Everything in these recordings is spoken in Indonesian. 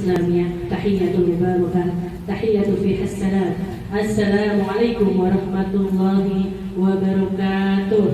Islamiyah, tahiyatul mubarakah, tahiyatu fiha salam. Assalamualaikum warahmatullahi wabarakatuh.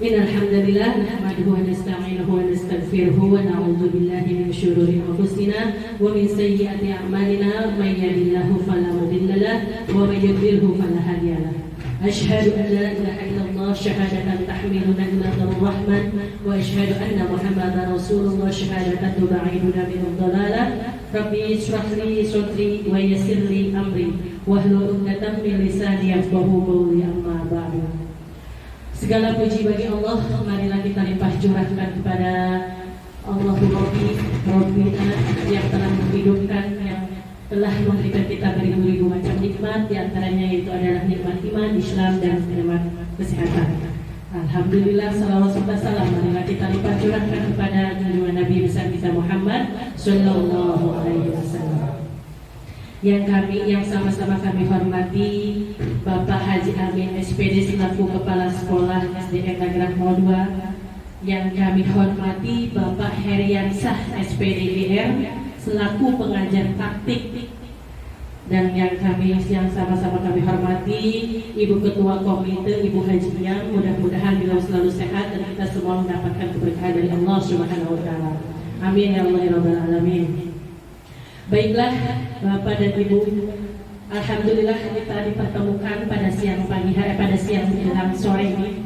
Innal hamdalillah nahmaduhu wa nasta'inuhu wa nastaghfiruhu wa na'udzu billahi min shururi anfusina wa min sayyiati a'malina may yahdihillahu fala mudilla lahu wa may yudlilhu fala hadiya lahu. Asyhadu an la ilaha illallah syahadatan tahmiluna ila ar-rahman wa asyhadu anna Muhammadar Rasulullah syahadatan tubaiduna min ad-dalalah. Rabbi ishrah li sadri wa yassir li amri wahlul 'uqdatam min lisani yafqahu qawli, amma ba'du. Segala puji bagi Allah, marilah kita limpah curahkan kepada Allahumma Rabbina yang telah menghidupkan, yang telah memberikan kita beribu-ribu macam nikmat, di antaranya itu adalah nikmat iman, Islam, dan nikmat kesehatan. Alhamdulillah, salawat serta salam marilah kita limpah curahkan kepada junjungan Nabi besar kita Muhammad Sallallahu Alaihi Wasallam. Yang sama-sama kami hormati Bapak Haji Amin SPD selaku Kepala Sekolah SDN Nagrah 02, yang kami hormati Bapak Heriansah SPD IR selaku pengajar praktik, dan yang sama-sama kami hormati Ibu Ketua Komite Ibu Haji Yang, mudah-mudahan beliau selalu sehat dan kita semua mendapatkan keberkahan dari Allah Subhanahu wa taala. Amin ya Allah ya rabbal alamin. Baiklah Bapak dan Ibu, alhamdulillah kita dipertemukan pada siang menjelang sore ini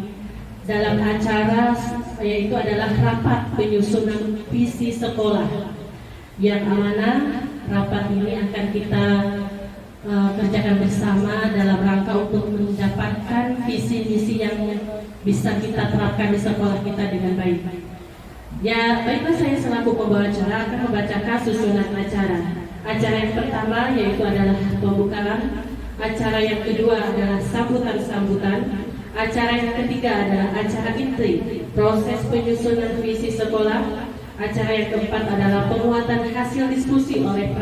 dalam acara yaitu adalah rapat penyusunan visi sekolah, yang amanah rapat ini akan kita kerjakan bersama dalam rangka untuk mendapatkan visi misi yang bisa kita terapkan di sekolah kita dengan baik. Ya, baiklah, saya selaku pembawa acara akan membacakan susunan acara. Acara yang pertama yaitu adalah pembukaan, acara yang kedua adalah sambutan-sambutan, acara yang ketiga adalah acara inti, proses penyusunan visi sekolah, acara yang keempat adalah penguatan hasil diskusi oleh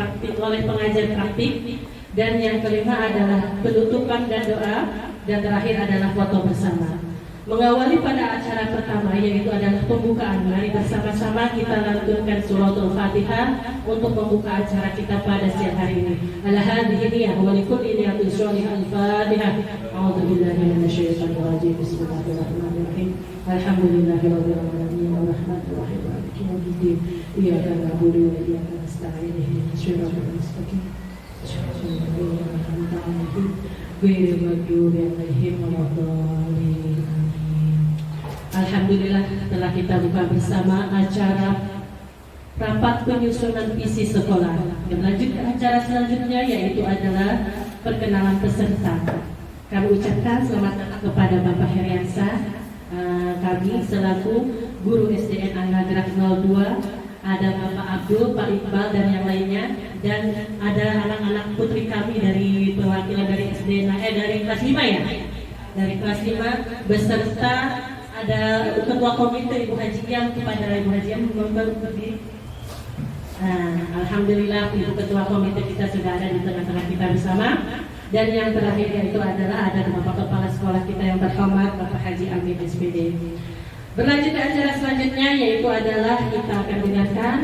pengajar praktik, dan yang kelima adalah penutupan dan doa, dan terakhir adalah foto bersama. Mengawali pada acara pertama yaitu adalah pembukaan, mari bersama-sama kita lantunkan suratul Fatihah untuk membuka acara kita pada siang hari ini. Alhamdulillah wa likulli niyatin sholihah. Al-Fatihah. A'udzubillahi minasyaitonir rajim. Bismillahirrahmanirrahim. Alhamdulillahirabbil alamin arrahmanir rahim maliki yaumiddin. Iyyaka na'budu wa iyyaka nasta'in. Ihdinas siratal mustaqim. Shiratal ladzina ghairil maghdubi 'alaihim waladdallin. Alhamdulillah, telah kita buka bersama acara rapat penyusunan visi sekolah. Berlanjut ke acara selanjutnya yaitu adalah perkenalan peserta. Kami ucapkan selamat datang kepada Bapak Heriansah, kami selaku guru SDN Nagrah 02, ada Bapak Abdul, Pak Iqbal, dan yang lainnya, dan ada anak-anak putri kami dari perwakilan dari SDN dari kelas 5 ya, dari kelas 5 beserta ada Ketua Komite Ibu Haji Yang, kepada Ibu Haji Yang berdiri. Alhamdulillah Ibu Ketua Komite kita sudah ada di tengah-tengah kita bersama. Dan yang terakhir yaitu adalah ada Bapak Kepala Sekolah kita yang terhormat Bapak Haji Amin SPD. Berlanjut ke acara selanjutnya yaitu adalah kita akan dengarkan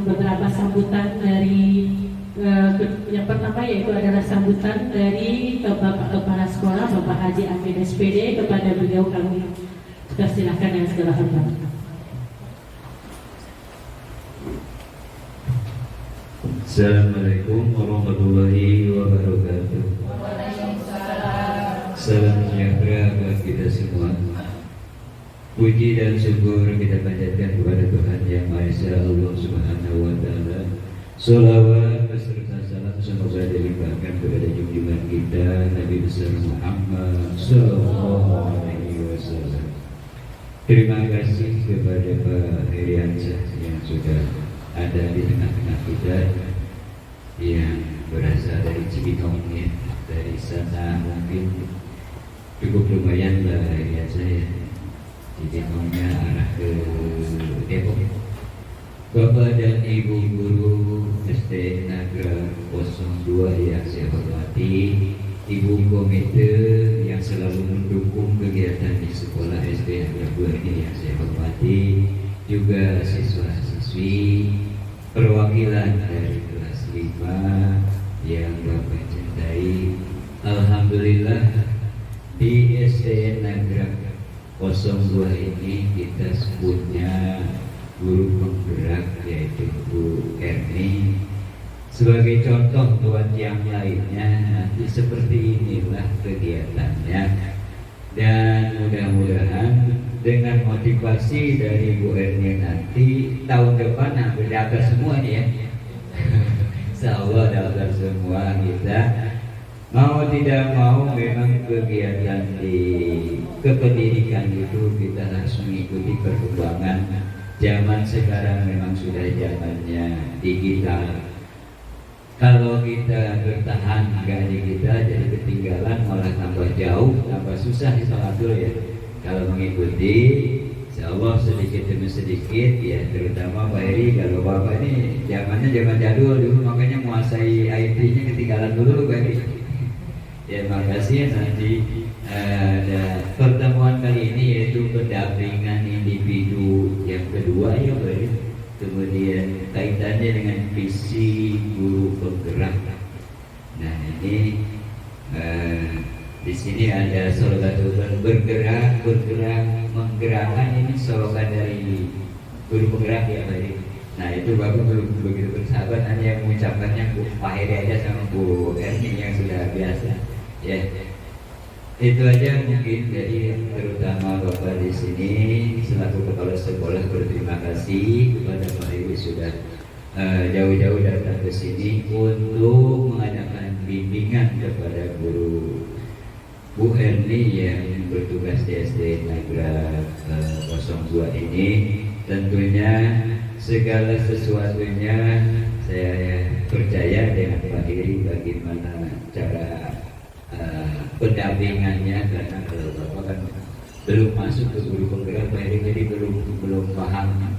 beberapa sambutan dari yang pertama yaitu adalah sambutan dari Bapak Kepala Sekolah Bapak Haji Amin SPD. Kepada beliau kami persilahkan yang segala hormat. Assalamualaikum warahmatullahi wabarakatuh. Salam sejahtera buat kita semua. Puji dan syukur kita panjatkan kepada Tuhan Yang Maha Esa, Allah Subhanahu wa taala. Sholawat beserta salam semoga dilimpahkan kepada junjungan kita Nabi besar Muhammad Sallallahu Alaihi Wasallam. Terima kasih kepada Pak Heriansah yang sudah ada di tengah-tengah kita, yang berasal dari Cibinong ya. Dari sana mungkin cukup lumayan lah Heriansah ya. Cibinongnya arah ke Depok. Bapak dan Ibu Guru SD Nagrah 02 yang saya hormati, Ibu Komite yang selalu mendukung kegiatan di sekolah SD Nagrah 2 ini yang saya hormati, juga siswa-siswi perwakilan dari kelas 5 yang Bapak cintai. Alhamdulillah di SDN Nagrag 02 ini kita punya guru penggerak yaitu Bu Erni. Sebagai contoh buat yang lainnya, nanti seperti inilah kegiatannya. Dan mudah-mudahan dengan motivasi dari Bu Erni nanti tahun depan hampir daftar semua nih ya. Insya Allah daftar semua kita. Mau tidak mau memang kegiatan di kependidikan itu kita harus mengikuti perkembangan zaman sekarang. Memang sudah zamannya digital. Kalau kita bertahan nggak digital jadi ketinggalan, malah tambah jauh, tambah susah Isolatul ya. Kalau mengikuti, insya Allah sedikit demi sedikit ya, terutama Pak Eri, kalau Bapak ini zamannya zaman jadul dulu, makanya menguasai IT-nya ketinggalan dulu Pak Eri. Ya makasih nanti ada pertemuan kali ini yaitu pendampingan individu yang kedua ya Pak Eri. Kemudian kaitannya dengan visi guru penggerak. Nah ini di sini ada slogan bergerak, menggerakkan. Ini slogan dari guru penggerak ya Pak. Nah itu Bapak belum begitu bersahabat, hanya yang mengucapkannya Pak Heri aja sama Bu Erni yang sudah biasa. Ya itu aja mungkin. Jadi terutama Bapak di sini selaku kepala sekolah berterima kasih kepada Pak Ibu sudah jauh-jauh datang ke sini untuk mengadakan bimbingan kepada guru Bu Erni yang bertugas di SD Nagrag 02 ini. Tentunya segala sesuatunya saya percaya dengan Pak Heri bagaimana cara pendampingannya, karena kalau Bapak kan belum masuk ke guru penggerak Pak Heri, jadi belum paham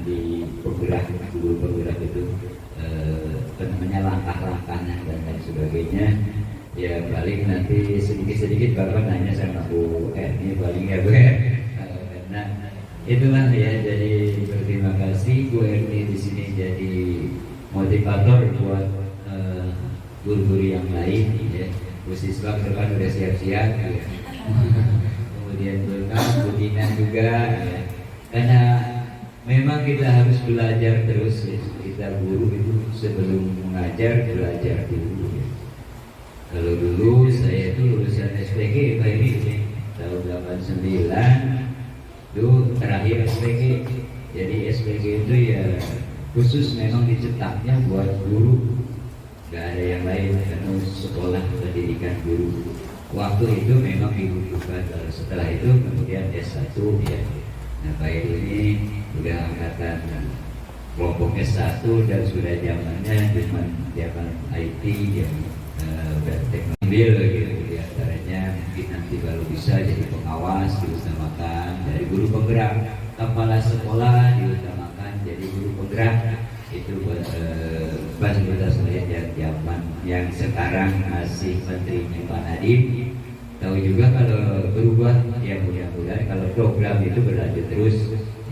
di penggerak, guru penggerak itu langkah-langkahnya dan lain sebagainya. Ya paling nanti sedikit-sedikit Bapak nanya sama Bu Erni paling ya Bu ya. Karena itulah ya, jadi berterima kasih Bu Erni di sini jadi motivator buat guru-guru yang lain ya. Bu siswa ke depan udah siap-siap ya. Kemudian Bu Dina juga ya. Karena memang kita harus belajar terus ya. Kita guru itu sebelum mengajar belajar dulu ya. Kalau dulu saya itu lulusan SPG Pak ini tahun 89 itu terakhir SPG. Jadi SPG itu ya khusus memang dicetaknya buat guru, gak ada yang lain, karena sekolah pendidikan guru. Waktu itu memang dibutuhkan. Setelah itu kemudian S1 ya. Nah Pak ini udah angkatan kelompok S1 dan sudah zamannya zaman IT yang udah teknologi gitu. Di antaranya mungkin nanti kalau bisa jadi pengawas diutamakan, dari guru penggerak, kepala sekolah diutamakan jadi guru penggerak. Itu fasilitas lain yang zaman yang sekarang masih menterinya Pak Nadiem. Tahu juga kalau berubah ya, mudah-mudahan kalau program itu berlanjut terus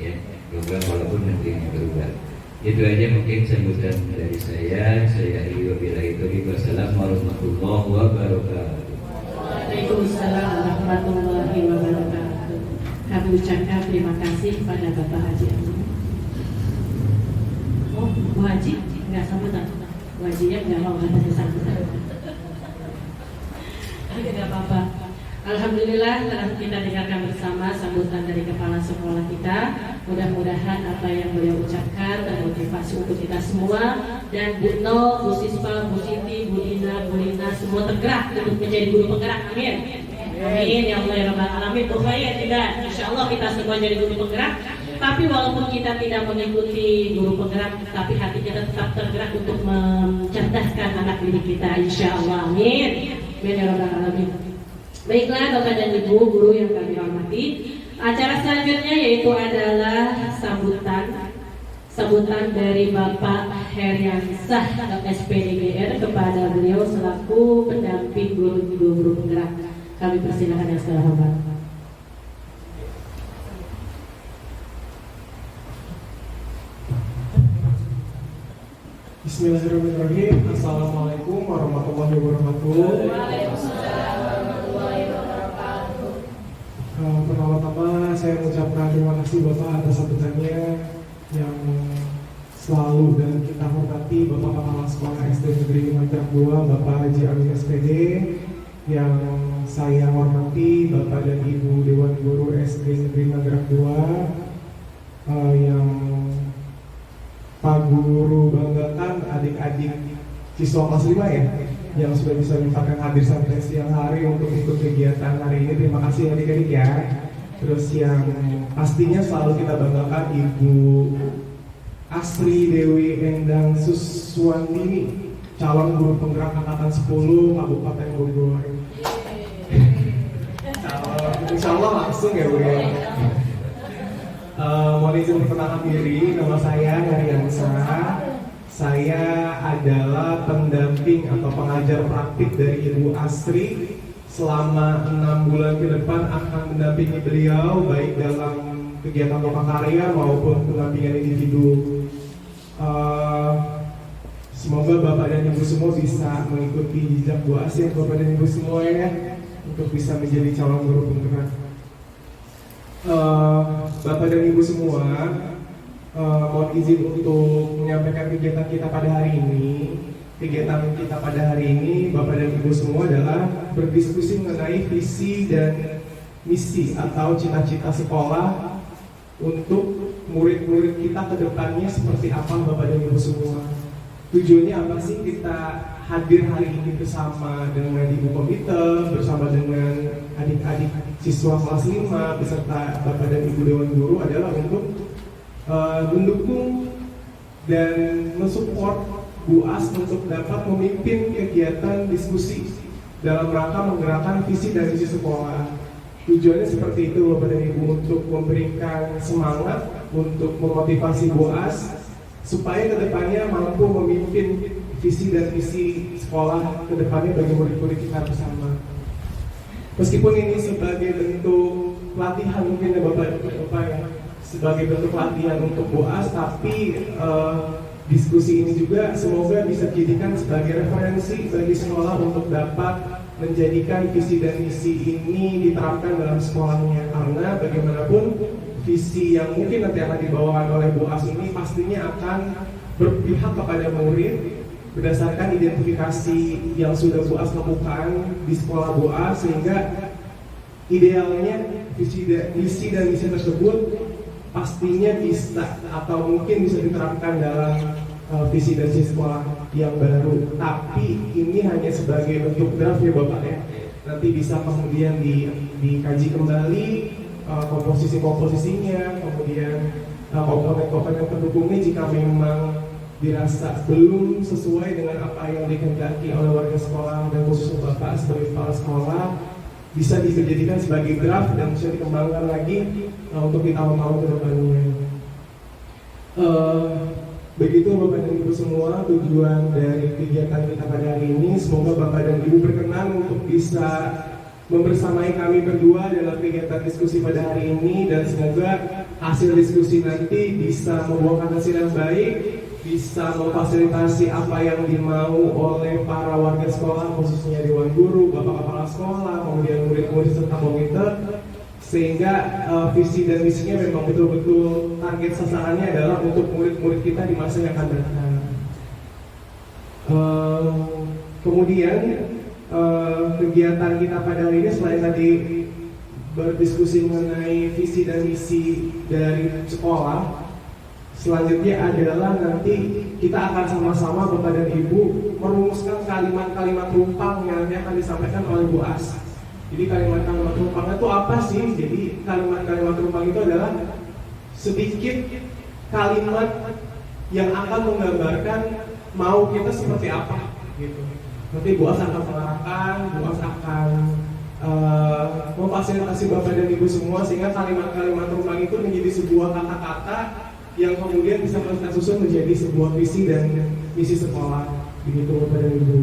ya, program walaupun menterinya berubah. Itu aja mungkin sambutan dari saya. Saya wabillahi taufiq. Wassalamu warahmatullahi wabarakatuh. Waalaikumsalam warahmatullahi wabarakatuh. Kami ucapkan terima kasih pada Bapak Haji Amin. Oh, Bu Haji nggak sambutan. Bu Hajinya nggak mau ada sambutan. Tidak apa-apa. Alhamdulillah telah kita dengarkan bersama sambutan dari kepala sekolah kita. Mudah-mudahan apa yang beliau ucapkan termotivasi untuk kita semua, dan Bu No, Bu Siswa, Bu Siti, Bu Dina, Bu Lina semua tergerak untuk menjadi guru penggerak. Amin. Amin ya Allah ya Rabbal Alamin. Pokoknya tidak, insya Allah kita semua jadi guru penggerak. Tapi walaupun kita tidak mengikuti guru penggerak, tapi hati kita tetap tergerak untuk mencerdaskan anak didik kita, insya Allah. Amin. Amin ya Rabbal Alamin. Baiklah Bapak dan Ibu guru yang kami hormati, acara selanjutnya yaitu adalah sambutan dari Bapak Heriansah SPDGR kepada beliau selaku pendamping guru penggerak. Kami persilakan yang segala hormat. Bismillahirrahmanirrahim. Assalamualaikum warahmatullahi wabarakatuh. Pertama-tama saya mengucapkan terima kasih Bapak atas sambutannya yang selalu dan kita hormati Bapak Kepala Sekolah SD Negeri Magelang 2, Bapak Haji Amin SPD, yang saya hormati Bapak dan Ibu Dewan Guru SD Negeri Magelang 2, yang Pak Guru banggakan adik-adik siswa kelas 5 ya, yang sudah bisa menyempatkan hadir sampai siang hari untuk ikut kegiatan hari ini. Terima kasih adik-adik ya. Terus yang pastinya selalu kita banggakan Ibu Asri Dewi Endang Suswandini, calon guru penggerak angkatan 10 Kabupaten Bogor. Insya Allah langsung ya Bu ya. Mohon izin perkenalkan diri, nama saya Heriansa. Saya adalah pendamping atau pengajar praktik dari Ibu Asri. Selama 6 bulan ke depan akan mendampingi beliau baik dalam kegiatan loka karya maupun pendampingan individu. Semoga Bapak dan Ibu semua bisa mengikuti jejak Bu Asri, Bapak dan Ibu semua ya, untuk bisa menjadi calon guru penggerak. Bapak dan Ibu semua, mohon izin untuk menyampaikan kegiatan kita pada hari ini. Kegiatan kita pada hari ini, Bapak dan Ibu semua, adalah berdiskusi mengenai visi dan misi atau cita-cita sekolah untuk murid-murid kita ke depannya seperti apa Bapak dan Ibu semua. Tujuannya apa sih kita hadir hari ini bersama dengan Ibu Komite, bersama dengan adik-adik siswa kelas 5 beserta Bapak dan Ibu Dewan Guru adalah untuk mendukung dan mensupport Bu As untuk dapat memimpin kegiatan diskusi dalam rangka menggerakkan visi dan misi sekolah. Tujuannya seperti itu Bapak dan Ibu, untuk memberikan semangat, untuk memotivasi Bu As supaya kedepannya mampu memimpin visi dan misi sekolah kedepannya bagi murid-murid kita bersama. Meskipun ini sebagai bentuk pelatihan mungkin ya Bapak ya, sebagai bentuk pelatihan untuk Bu As, tapi diskusi ini juga semoga bisa dijadikan sebagai referensi bagi sekolah untuk dapat menjadikan visi dan misi ini diterapkan dalam sekolahnya. Karena bagaimanapun visi yang mungkin nanti akan dibawakan oleh Bu As ini pastinya akan berpihak kepada murid berdasarkan identifikasi yang sudah Bu As lakukan di sekolah Bu As, sehingga idealnya visi dan misi tersebut pastinya bisa atau mungkin bisa diterapkan dalam visi dan misi sekolah yang baru. Tapi ini hanya sebagai bentuk draft ya Bapak ya. Nanti bisa kemudian dikaji kembali komposisinya, kemudian komponen-komponen pendukungnya jika memang dirasa belum sesuai dengan apa yang dikehendaki oleh warga sekolah dan khususnya Bapak sebagai kepala sekolah, bisa dijadikan sebagai draft dan bisa dikembangkan lagi untuk di tahun-tahun ke depannya. Begitu Bapak dan Ibu semua tujuan dari kegiatan kita pada hari ini. Semoga Bapak dan Ibu berkenan untuk bisa membersamai kami berdua dalam kegiatan diskusi pada hari ini, dan semoga hasil diskusi nanti bisa membuahkan hasil yang baik, bisa memfasilitasi apa yang dimau oleh para warga sekolah, khususnya Dewan Guru, Bapak Kepala Sekolah, kemudian murid-murid serta komite, sehingga visi dan misinya memang betul-betul target sasarannya adalah untuk murid-murid kita di masa yang akan datang. Kemudian kegiatan kita pada hari ini selain tadi berdiskusi mengenai visi dan misi dari sekolah, selanjutnya adalah nanti kita akan sama-sama Bapak dan Ibu merumuskan kalimat-kalimat rumpang yang nanti akan disampaikan oleh Bu As. Jadi kalimat-kalimat rumpangnya itu apa sih? Jadi kalimat-kalimat rumpang itu adalah sedikit kalimat yang akan menggambarkan mau kita seperti apa gitu. Nanti Bu As akan mengarahkan, Bu As akan memfasilitasi Bapak dan Ibu semua sehingga kalimat-kalimat rumpang itu menjadi sebuah kata-kata yang kemudian bisa kita susun menjadi sebuah visi dan misi sekolah, begitu Bapak dan Ibu.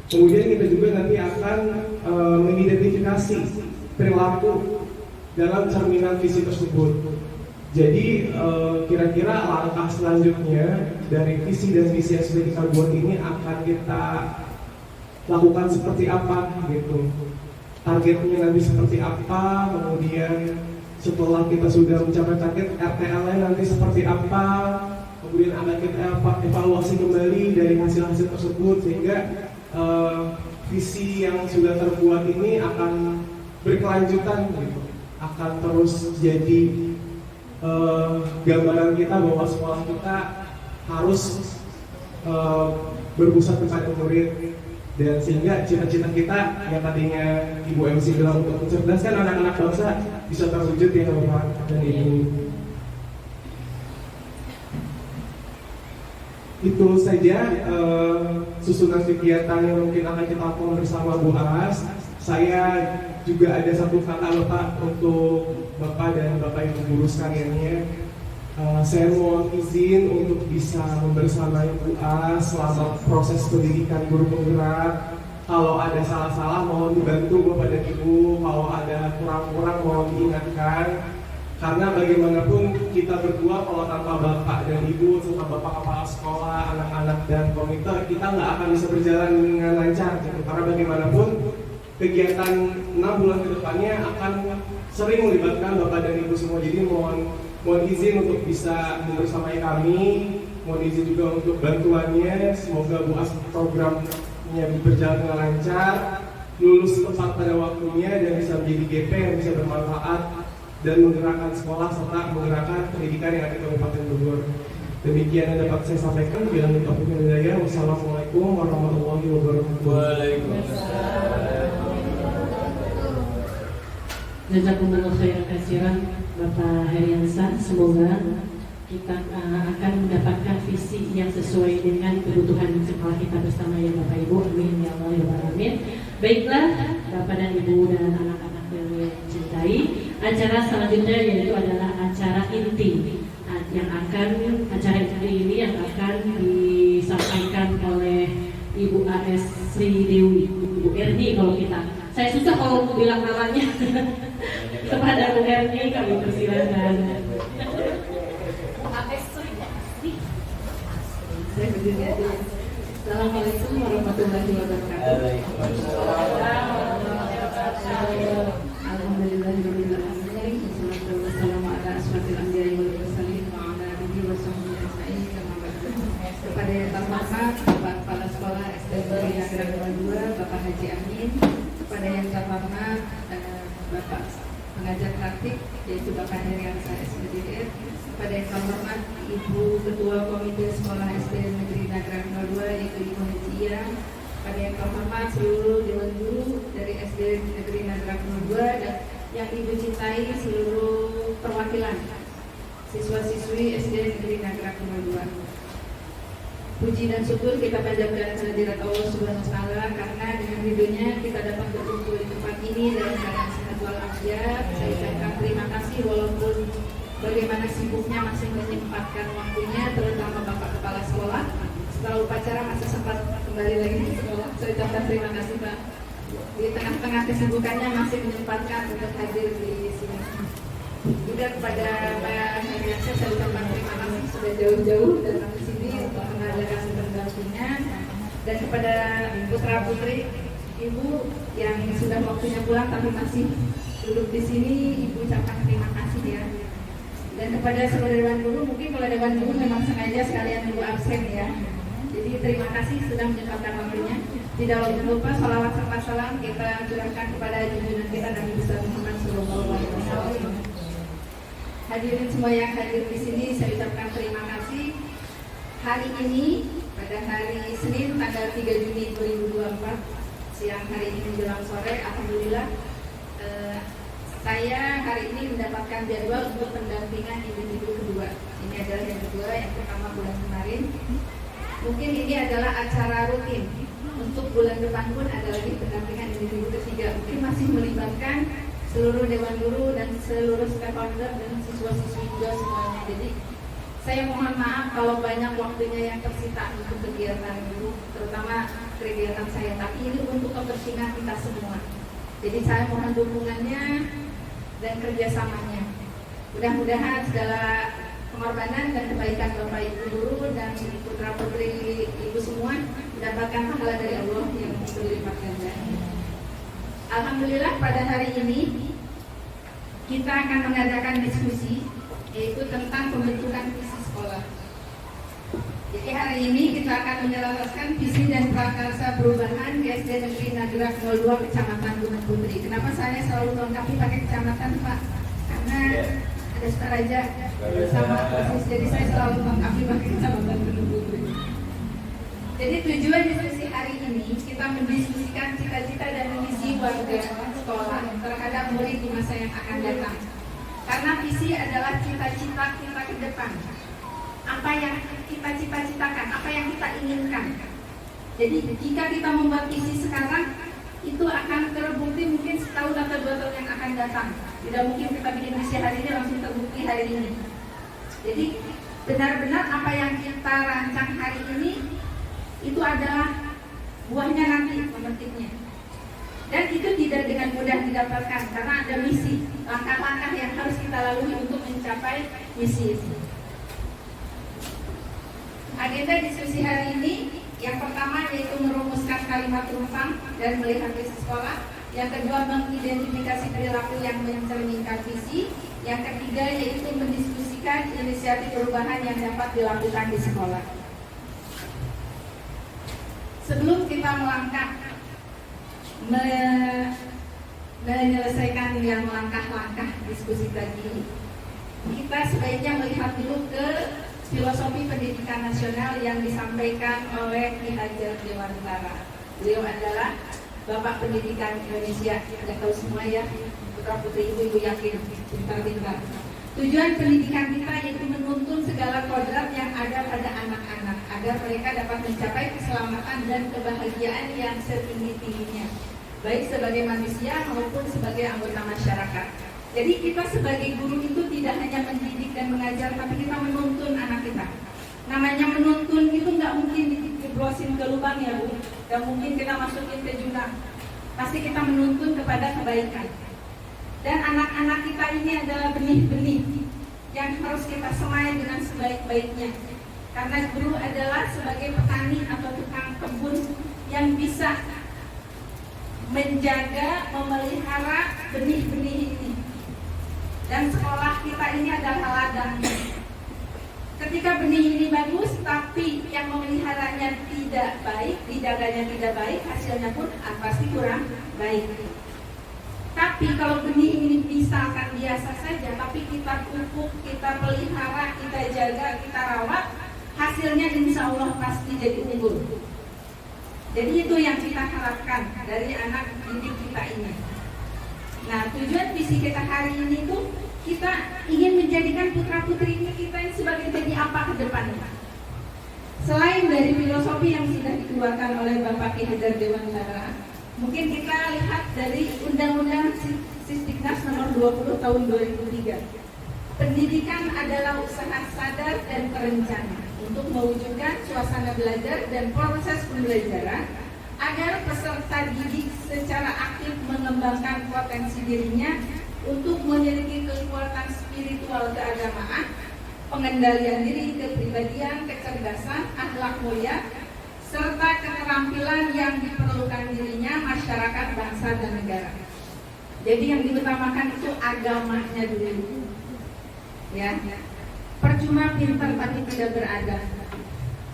Kemudian kita juga nanti akan mengidentifikasi perilaku dalam cerminan visi tersebut. Jadi kira-kira langkah selanjutnya dari visi dan misi yang sudah kita buat ini akan kita lakukan seperti apa gitu. Targetnya nanti seperti apa, kemudian setelah kita sudah mencapai target RTL-nya nanti seperti apa, kemudian akan kita evaluasi kembali dari hasil-hasil tersebut sehingga visi yang sudah terbuat ini akan berkelanjutan gitu, akan terus jadi gambaran kita bahwa sekolah kita harus berpusat kepada murid, dan sehingga cita-cita kita yang tadinya Ibu MC bilang untuk mencerdaskan anak-anak bangsa bisa terwujud ya Bapak dan Ibu. Itu saja susunan kegiatan yang mungkin akan kita lakukan bersama Bu As. Saya juga ada satu kata Bapak untuk Bapak dan Bapak Ibu guru sekaliannya. Saya mohon izin untuk bisa membersamai Bu As selama proses pendidikan guru penggerak. Kalau ada salah-salah mohon dibantu Bapak dan Ibu. Kalau ada kurang-kurang mohon diingatkan. Karena bagaimanapun kita berdua kalau tanpa Bapak dan Ibu, serta Bapak Kepala Sekolah, anak-anak dan komite, kita nggak akan bisa berjalan dengan lancar gitu. Karena bagaimanapun kegiatan 6 bulan ke depannya akan sering melibatkan Bapak dan Ibu semua. Jadi mohon izin untuk bisa membersamai kami, mohon izin juga untuk bantuannya. Semoga Bu As programnya berjalan dengan lancar, lulus tepat pada waktunya, dan bisa menjadi GP yang bisa bermanfaat dan menggerakkan sekolah serta menggerakkan pendidikan yang ada di Kabupaten Bogor. Demikian yang dapat saya sampaikan. Bilang taufiq wal hidayah. Wassalamualaikum warahmatullahi wabarakatuh. Waalaikumsalam. Jazakumullah khairan katsiran Bapak Heriansa. Semoga kita akan mendapatkan visi yang sesuai dengan kebutuhan sekolah kita bersama ya Bapak Ibu. Amin ya Allah ya Alamin. Baiklah Bapak dan Ibu dan anak-anak yang dicintai, acara selanjutnya yaitu adalah acara inti yang akan ini yang akan disampaikan oleh Ibu AS Sri Dewi, Ibu Erni kalau kita. Saya susah kalau bilang namanya. Kepada Bu Erni kami persilakan. Assalamualaikum warahmatullahi wabarakatuh. Alhamdulillahirabbil alamin. Wassalatu wassalamu ala asyrofil anbiya'i wal mursalin wa ala alihi wa sahbihi ajma'in. Kepada yang terhormat Bapak Kepala Sekolah SD Negeri Nagrak 2, Bapak Haji Amin. Kepada yang terhormat Bapak Pengajar praktik yaitu Bapak Heriansa SPDR. Kepada yang terhormat Ibu Ketua Komite Sekolah SD Negeri Nagrak 2 yaitu Ibu Hajiya. Pada yang terhormat seluruh dewan guru dari SD Negeri Nagrak 2 dan yang Ibu cintai seluruh perwakilan siswa-siswi SD Negeri Nagrak 2. Puji dan syukur kita panjatkan kehadirat Allah Subhanahu wa taala karena dengan ridhonya kita dapat berkumpul di tempat ini dalam keadaan sehat walafiat. Saya ucapkan terima kasih walaupun bagaimana sibuknya masih menyempatkan waktunya, terutama Bapak Kepala Sekolah. Setelah upacara masih sempat kembali lagi ke sekolah. Saya ucapkan terima kasih Pak. Di tengah-tengah kesibukannya masih menyempatkan untuk hadir di sini. Juga kepada Pak Heriansa saya ucapkan terima kasih sudah jauh-jauh datang ke sini untuk mengadakan pendampingan, dan kepada putra putri Ibu yang sudah waktunya pulang tapi masih duduk di sini, Ibu ucapkan terima kasih ya. Dan kepada seluruh dewan guru, mungkin kalau dewan guru memang sengaja sekalian Ibu absen ya. Jadi terima kasih sudah menyempatkan waktunya. Tidak lupa salawat serta salam kita curahkan kepada junjungan kita Nabi besar Muhammad Sallallahu Alaihi Wasallam. Hadirin semua yang hadir di sini, saya ucapkan terima kasih. Hari ini pada hari Senin tanggal 3 Juni 2024 siang hari ini menjelang sore, alhamdulillah saya hari ini mendapatkan jadwal untuk pendampingan individu kedua. Ini adalah yang kedua, yang pertama bulan kemarin. Mungkin ini adalah acara rutin. Untuk bulan depan pun ada lagi pendampingan individu ketiga. Mungkin masih melibatkan seluruh dewan guru dan seluruh stakeholder dan siswa-siswi juga semuanya. Jadi saya mohon maaf kalau banyak waktunya yang tersita untuk kegiatan guru, terutama kegiatan saya. Tapi ini untuk kepentingan kita semua. Jadi saya mohon dukungannya dan kerjasamanya. Mudah-mudahan segala pengorbanan dan kebaikan Bapak Ibu guru dan putra putri Ibu semua mendapatkan pahala dari Allah yang berlipat ganda. Alhamdulillah pada hari ini kita akan mengadakan diskusi yaitu tentang pembentukan visi sekolah. Jadi hari ini kita akan menjelaskan visi dan prakarsa perubahan di SD Negeri Nagrak 02 Kecamatan Gunung Putri. Kenapa saya selalu melengkapi pakai kecamatan, Pak? Karena ada Sutaraja sama persis, jadi saya selalu melengkapi pakai kecamatan Gunung Putri. Jadi tujuan diskusi hari ini kita mendiskusikan cita-cita dan visi warga sekolah terhadap murid di masa yang akan datang. Karena visi adalah cita-cita kita ke depan. Apa yang kita cita-citakan, apa yang kita inginkan. Jadi jika kita membuat visi sekarang, itu akan terbukti mungkin setahun atau 2 tahun yang akan datang. Tidak mungkin kita bikin visi hari ini langsung terbukti hari ini. Jadi benar-benar apa yang kita rancang hari ini itu adalah buahnya nanti pemetiknya. Dan itu tidak dengan mudah didapatkan karena ada misi, langkah-langkah yang harus kita lalui untuk mencapai misi itu. Agenda diskusi hari ini yang pertama yaitu merumuskan kalimat rumpang dan melihat visi sekolah. Yang kedua mengidentifikasi perilaku yang mencerminkan visi. Yang ketiga yaitu mendiskusikan inisiatif perubahan yang dapat dilakukan di sekolah. Sebelum kita melangkah menyelesaikan yang langkah-langkah diskusi tadi, kita sebaiknya melihat dulu ke filosofi pendidikan nasional yang disampaikan oleh Ki Hajar Dewantara. Beliau adalah Bapak Pendidikan Indonesia. Anda tahu semua ya, putra putri ibu yakin pintar-pintar. Tujuan pendidikan kita yaitu menuntun segala kodrat yang ada pada anak-anak agar mereka dapat mencapai keselamatan dan kebahagiaan yang setinggi-tingginya, baik sebagai manusia maupun sebagai anggota masyarakat. Jadi kita sebagai guru itu tidak hanya mendidik dan mengajar, tapi kita menuntun anak kita. Namanya menuntun itu nggak mungkin dijeblosin ke lubang ya Bu, nggak mungkin kita masukin ke jurang. Pasti kita menuntun kepada kebaikan. Dan anak-anak kita ini adalah benih-benih yang harus kita semai dengan sebaik-baiknya. Karena guru adalah sebagai petani atau tukang kebun yang bisa menjaga, memelihara benih-benih ini. Dan sekolah kita ini adalah ladangnya. Ketika benih ini bagus, tapi yang memeliharanya tidak baik, dijaganya tidak baik, hasilnya pun pasti kurang baik. Tapi kalau benih ini misalkan biasa saja, tapi kita pupuk, kita pelihara, kita jaga, kita rawat, hasilnya insya Allah pasti jadi unggul. Jadi itu yang kita harapkan dari anak didik kita ini. Nah, tujuan visi kita hari ini itu kita ingin menjadikan putra putri kita yang sebagai jadi apa ke depannya. Selain dari filosofi yang sudah dikeluarkan oleh Bapak Ki Hajar Dewantara, mungkin kita lihat dari Undang-Undang Sisdiknas nomor 20 tahun 2003. Pendidikan adalah usaha sadar dan terencana untuk mewujudkan suasana belajar dan proses pembelajaran agar peserta didik secara aktif mengembangkan potensi dirinya untuk memiliki kekuatan spiritual keagamaan, pengendalian diri, kepribadian, kecerdasan, akhlak mulia, serta keterampilan yang diperlukan dirinya, masyarakat, bangsa, dan negara. Jadi yang diutamakan itu agamanya dulu. Ya, percuma pintar tapi tidak beradab.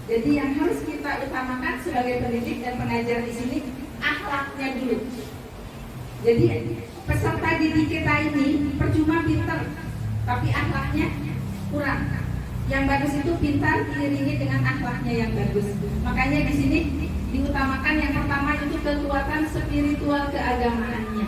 Jadi yang harus kita utamakan sebagai pendidik dan pengajar di sini akhlaknya dulu. Jadi peserta didik kita ini percuma pintar tapi akhlaknya kurang. Yang bagus itu pintar diiringi dengan akhlaknya yang bagus. Makanya di sini diutamakan yang pertama itu kekuatan spiritual keagamaannya.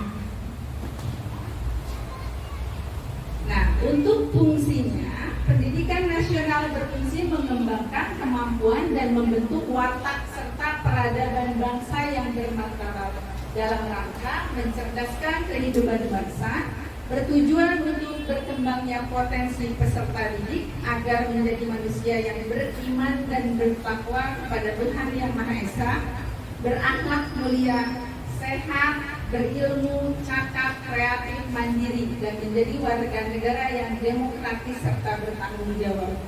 Nah, untuk fungsinya, pendidikan nasional berfungsi mengembangkan kemampuan dan membentuk watak serta peradaban bangsa yang bermartabat dalam rangka mencerdaskan kehidupan bangsa, bertujuan untuk berkembangnya potensi peserta didik agar menjadi manusia yang beriman dan bertakwa kepada Tuhan Yang Maha Esa, berakhlak mulia, sehat, berilmu, cakap, kreatif, mandiri, dan menjadi warga negara yang demokratis serta bertanggung jawab.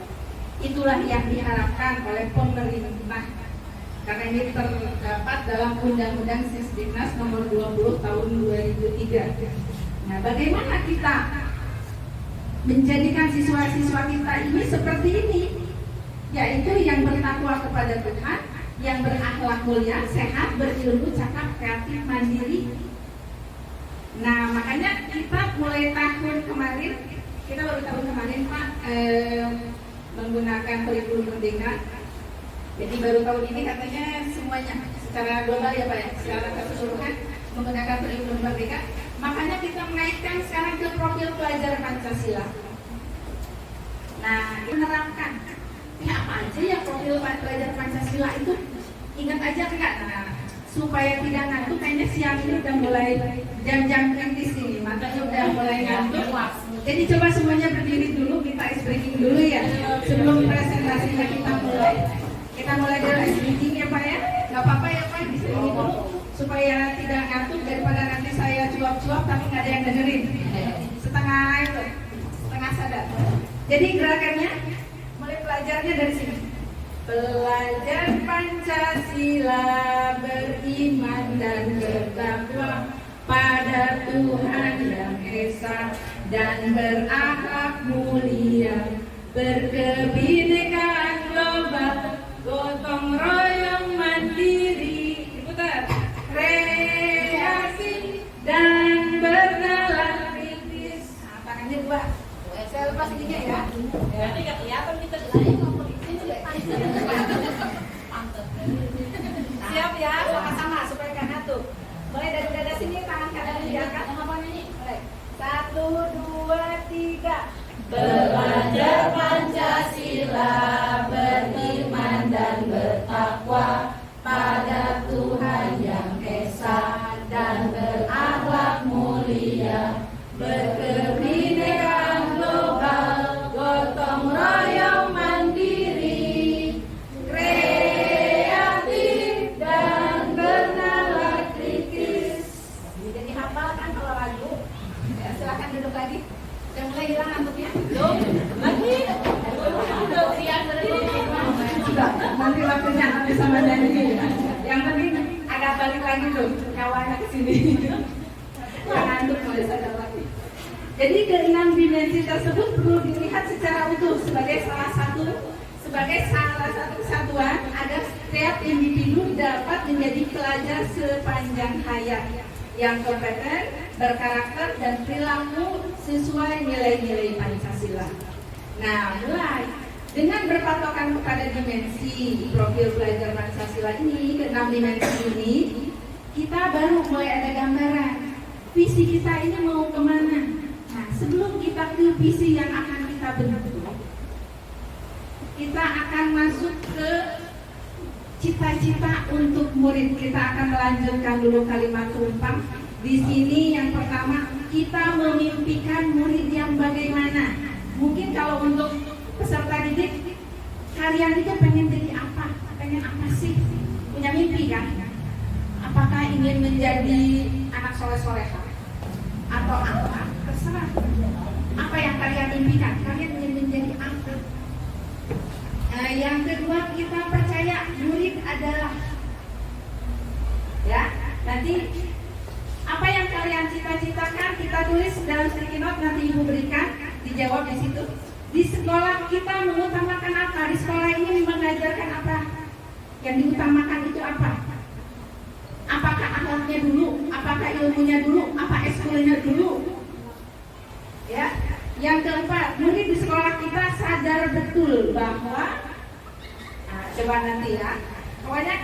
Itulah yang diharapkan oleh pemerintah, karena ini terdapat dalam Undang-Undang Sisdiknas nomor 20 tahun 2003. Nah, bagaimana kita menjadikan siswa-siswa kita ini seperti ini, yaitu yang bertakwa kepada Tuhan, yang berakhlak mulia, sehat, berilmu, cakap, kreatif, mandiri. Nah, makanya kita mulai tahun kemarin, kita baru tahun kemarin Pak menggunakan kurikulum merdeka. Jadi baru tahun ini katanya semuanya secara global ya Pak ya, secara keseluruhan menggunakan kurikulum merdeka. Makanya kita menaikkan sekarang ke profil pelajar Pancasila. Nah, menerapkan apa aja ya profil pelajar Pancasila itu, ingat aja enggak? Nah, supaya tidak ngantuk, kayaknya siang ini udah mulai jam-jam kritis ini, matanya udah mulai ngantuk. Jadi coba semuanya berdiri dulu, kita ice breaking dulu ya, sebelum presentasinya kita mulai. Kita mulai dari ice breaking ya Pak ya, nggak apa-apa ya Pak, di sini dulu supaya tidak ngantuk, daripada nanti saya cuap-cuap tapi nggak ada yang dengerin. Setengah sadar. Jadi gerakannya mulai belajarnya dari sini. Belajar Pancasila, beriman dan bertakwa pada Tuhan yang Esa, dan berakhlak mulia, berkebinekaan global, gotong royong mandiri, diputar, kreasi dan bernalar kritis. Nah, tangannya dua. Saya lepas ininya ya. Nanti nggak kelihatan kita lagi ngomong di sini. Siap ya, sama-sama supaya nggak ngantuk. Mulai dari dada sini, tangan kanan diangkat. Mulai. 1, 2, 3. Belajar Pancasila, beriman dan bertakwa pada Tuhan yang Esa, dan berakhlak mulia, berkebinekaan global, gotong royong mandiri, kreatif dan bernalar kritis. Jadi hafal kan kalau lagu? Ya, silakan duduk lagi. Udah mulai hilang ngantuknya? Belum? Lagi? Sudah, nanti waktunya nanti sama janji. Yang penting agak balik lagi tuh, nyawanya ke sini. Jangan ngantuk, boleh sadar lagi. Jadi keenam dimensi tersebut perlu dilihat secara utuh sebagai salah satu kesatuan agar setiap individu dapat menjadi pelajar sepanjang hayat yang kompeten, berkarakter dan perilaku sesuai nilai-nilai Pancasila. Nah, mulai dengan berpatokan kepada dimensi profil pelajar Pancasila ini, keenam dimensi ini, kita baru mulai ada gambaran visi kita ini mau kemana. Nah, sebelum kita ke visi yang akan kita bentuk, kita akan masuk ke cita-cita untuk murid. Kita akan melanjutkan dulu kalimat tumpang. Di sini yang pertama, kita memimpikan murid yang bagaimana. Mungkin kalau untuk peserta didik, kalian itu pengen jadi apa? Pengen apa sih? Punya mimpi kan? Apakah ingin menjadi anak soleh-soleha? Atau apa? Terserah. Apa yang kalian impikan? Kalian ingin menjadi apa? Yang kedua, kita percaya murid adalah, ya, nanti apa yang kalian cita-citakan kita tulis dalam sticky note, nanti ibu berikan, dijawab di situ. Di sekolah kita mengutamakan apa? Di sekolah ini mengajarkan apa? Yang diutamakan itu apa? Apakah akhlaknya dulu? Apakah ilmunya dulu? Apa eskulnya dulu? Ya. Yang keempat, murid di sekolah kita sadar betul bahwa, coba nanti ya, pokoknya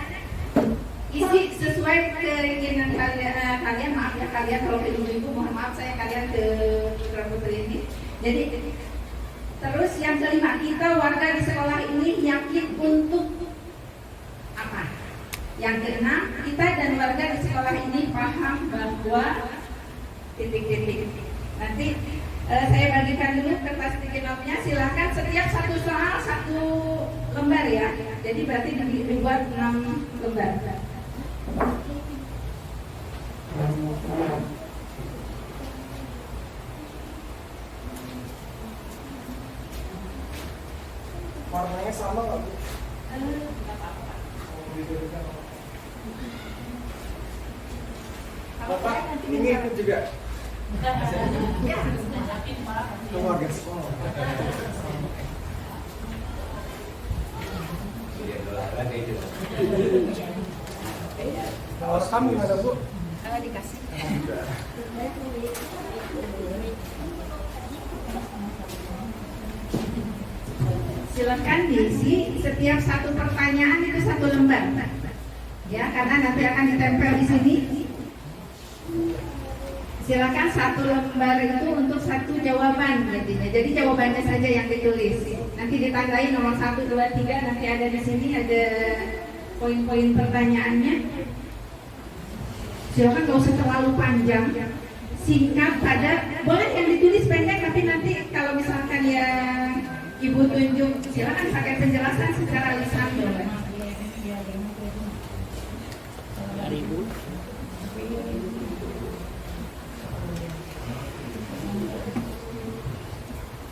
isi sesuai keinginan kalian, maaf ya kalian kalau ke ibu-ibu, mohon maaf saya kalian ke putra putri ini. Jadi terus yang kelima, kita warga di sekolah ini yakin untuk apa? Yang keenam, kita dan warga di sekolah ini paham bahwa titik-titik. Nanti saya bagikan dulu kertas sticky note-nya, silakan setiap satu soal satu lembar ya. Jadi berarti dibuat 6 lembar. Namanya sama nggak Bu? Nggak apa-apa. Kalau Bapak saya nanti ini ikut juga ya, keluarga sekolah. Kalau rekam gimana Bu? dikasih. Silakan diisi setiap satu pertanyaan itu satu lembar, ya, karena nanti akan ditempel di sini. Silakan satu lembar itu untuk satu jawaban, jadinya. Jadi jawabannya saja yang ditulis. Nanti ditandai nomor 1, 2, 3. Nanti ada di sini ada poin-poin pertanyaannya. Silakan nggak usah terlalu panjang, singkat, padat. Boleh yang ditulis pendek, tapi nanti kalau misalkan yang Ibu tunjuk, silakan pakai penjelasan secara lisan boleh.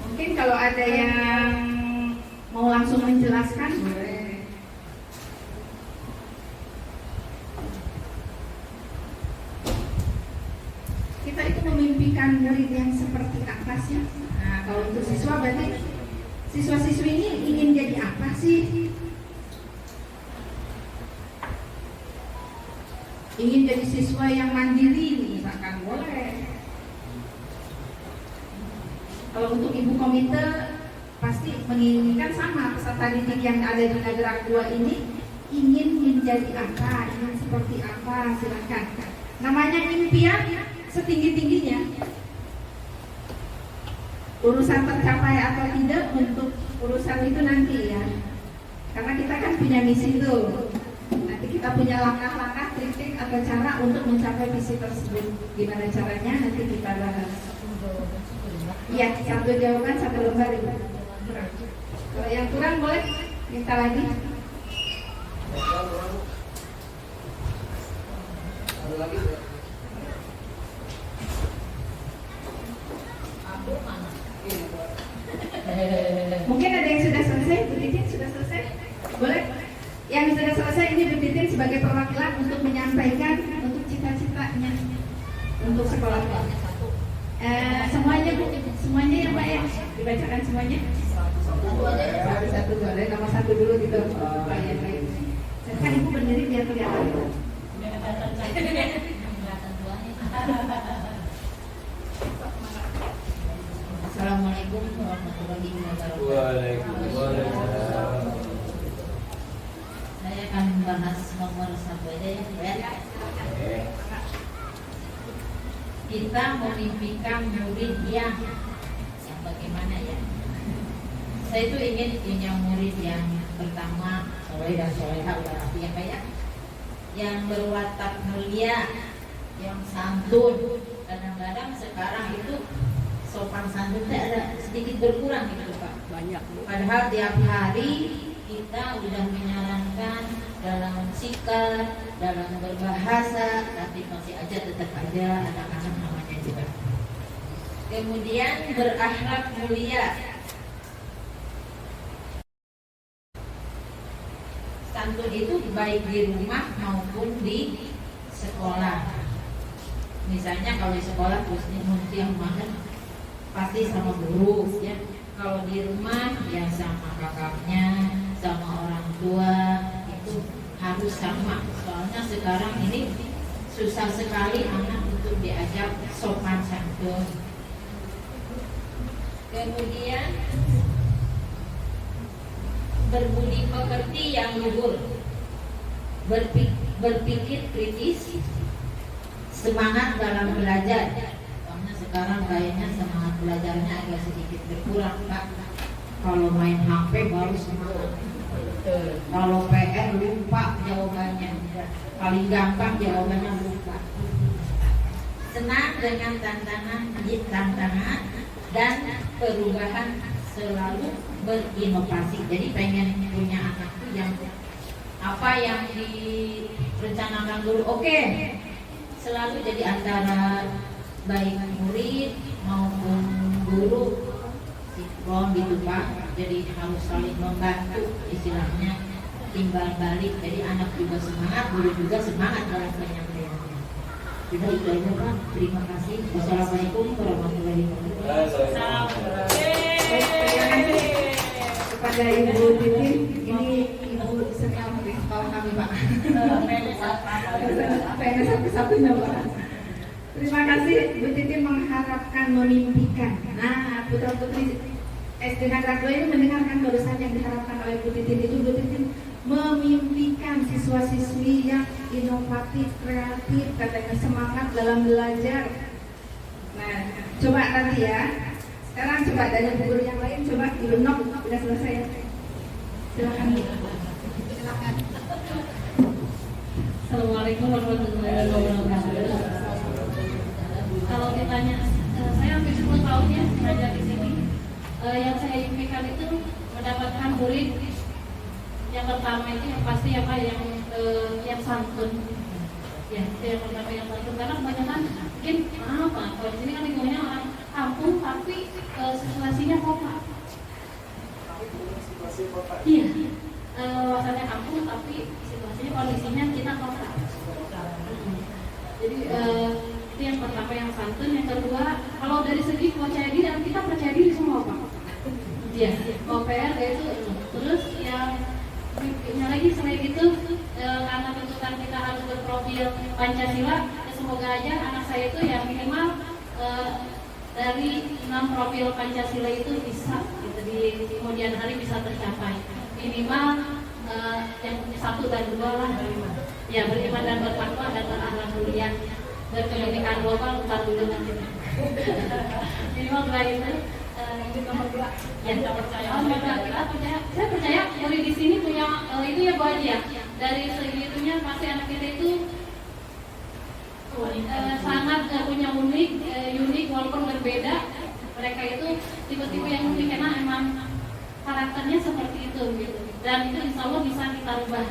Mungkin kalau ada yang mau langsung menjelaskan boleh. Kita itu memimpikan murid yang seperti apa sih? Nah, kalau untuk siswa berarti siswa-siswi ini ingin jadi apa sih? Ingin jadi siswa yang mandiri misalkan boleh. Kalau untuk ibu komite pasti menginginkan sama peserta didik yang ada di Nagrak 2 ini ingin menjadi apa, ingin seperti apa, silakan. Namanya impian setinggi-tingginya. Urusan tercapai atau tidak untuk urusan itu nanti ya. Karena kita kan punya misi tuh. Nanti kita punya langkah-langkah, trik-trik atau cara untuk mencapai visi tersebut. Gimana caranya nanti kita bahas. Iya, satu jawaban satu lembar Ibu. Kalau yang kurang boleh minta lagi. Mungkin ada yang sudah selesai, Bu Titin sudah selesai? Boleh? Yang sudah selesai ini Bu Titin sebagai perwakilan untuk menyampaikan untuk cita-citanya untuk sekolah. Semuanya Bu, semuanya ya Pak ya, dibacakan semuanya. Satu boleh, nomor 1 dulu gitu. Baik. Kan Ibu berdiri biar kelihatan. Assalamualaikum warahmatullahi wabarakatuh. Waalaikumsalam. Saya akan membahas nomor 1 aja ya. Kita memimpikan murid yang bagaimana ya? Saya itu ingin punya murid yang pertama soleh dan soleha berarti ya Pak ya, yang berwatak mulia, yang santun. Kadang-kadang sekarang itu sopan santun ada sedikit berkurang gitu Pak. Banyak. Padahal tiap hari kita udah menyarankan dalam sikap, dalam berbahasa, tapi masih aja tetap aja anak-anak namanya juga. Kemudian berakhlak mulia. Santun itu baik di rumah maupun di sekolah. Misalnya kalau di sekolah terus yang banget pasti sama guru ya. Kalau di rumah ya sama kakaknya, sama orang tua itu harus sama. Soalnya sekarang ini susah sekali anak untuk diajak sopan santun. Kemudian berbudi pekerti yang luhur, berpikir kritis, semangat dalam belajar. Karena sekarang kayaknya semangat belajarnya agak sedikit berkurang Pak. Kalau main HP baru semangat. Kalau PR lupa jawabannya. Paling gampang jawabannya lupa. Senang dengan tantangan dan perubahan, selalu berinovasi. Jadi pengen punya anak tuh yang apa yang direncanakan dulu oke. Selalu jadi antara baik murid maupun guru sinkron gitu Pak. jadi harus saling membantu, istilahnya timbal balik. Jadi anak juga semangat, guru juga semangat dalam penyampaiannya. Kita itu aja Pak. Terima kasih. Wassalamualaikum warahmatullahi wabarakatuh. Kepada Ibu Titin, ini Ibu senior prinsipal kami Pak. PNS satu-satunya Pak. Terima kasih Bu Titin mengharapkan, memimpikan. Nah, putra-putri SD Nagrak 2 ini mendengarkan barusan yang diharapkan oleh Bu Titin itu. Bu Titin memimpikan siswa-siswi yang inovatif, kreatif, katanya semangat dalam belajar. Nah, coba nanti ya. Sekarang coba dari guru yang lain, coba dibenok, sudah selesai ya. Silakan. Silakan. Assalamualaikum warahmatullahi wabarakatuh. Kalau ditanya, saya hampir 10 tahun ya belajar di sini. Yang saya impikan itu mendapatkan murid yang pertama itu yang pasti apa yang santun. Ya, itu yang pertama yang santun. Karena kebanyakan mungkin apa? Kalau di sini kan lingkungannya orang kampung, tapi situasinya kota. Iya, wawasannya kampung, tapi situasinya kondisinya kita kota. Jadi itu yang pertama yang santun. Yang kedua, kalau dari segi percaya diri, kita percaya diri semua Pak. Iya, OPR itu. Terus yang lagi selain itu, karena tuntutan kita harus berprofil Pancasila, ya semoga aja anak saya itu yang minimal dari 6 profil Pancasila itu bisa gitu, di kemudian hari bisa tercapai. Minimal yang 1 dan 2 lah. Ya, beriman dan bertakwa dan berakhlak mulia, berpendidikan global, ntar dulu nanti. Minimal 2 itu. Nomor 2 ya, kita percaya. Saya percaya murid di sini punya itu ya Bu Haji ya. Dari segi itunya pasti anak kita itu sangat punya unik walaupun berbeda. Mereka itu tipe-tipe yang unik karena emang karakternya seperti itu gitu. Dan itu insya Allah bisa kita rubah.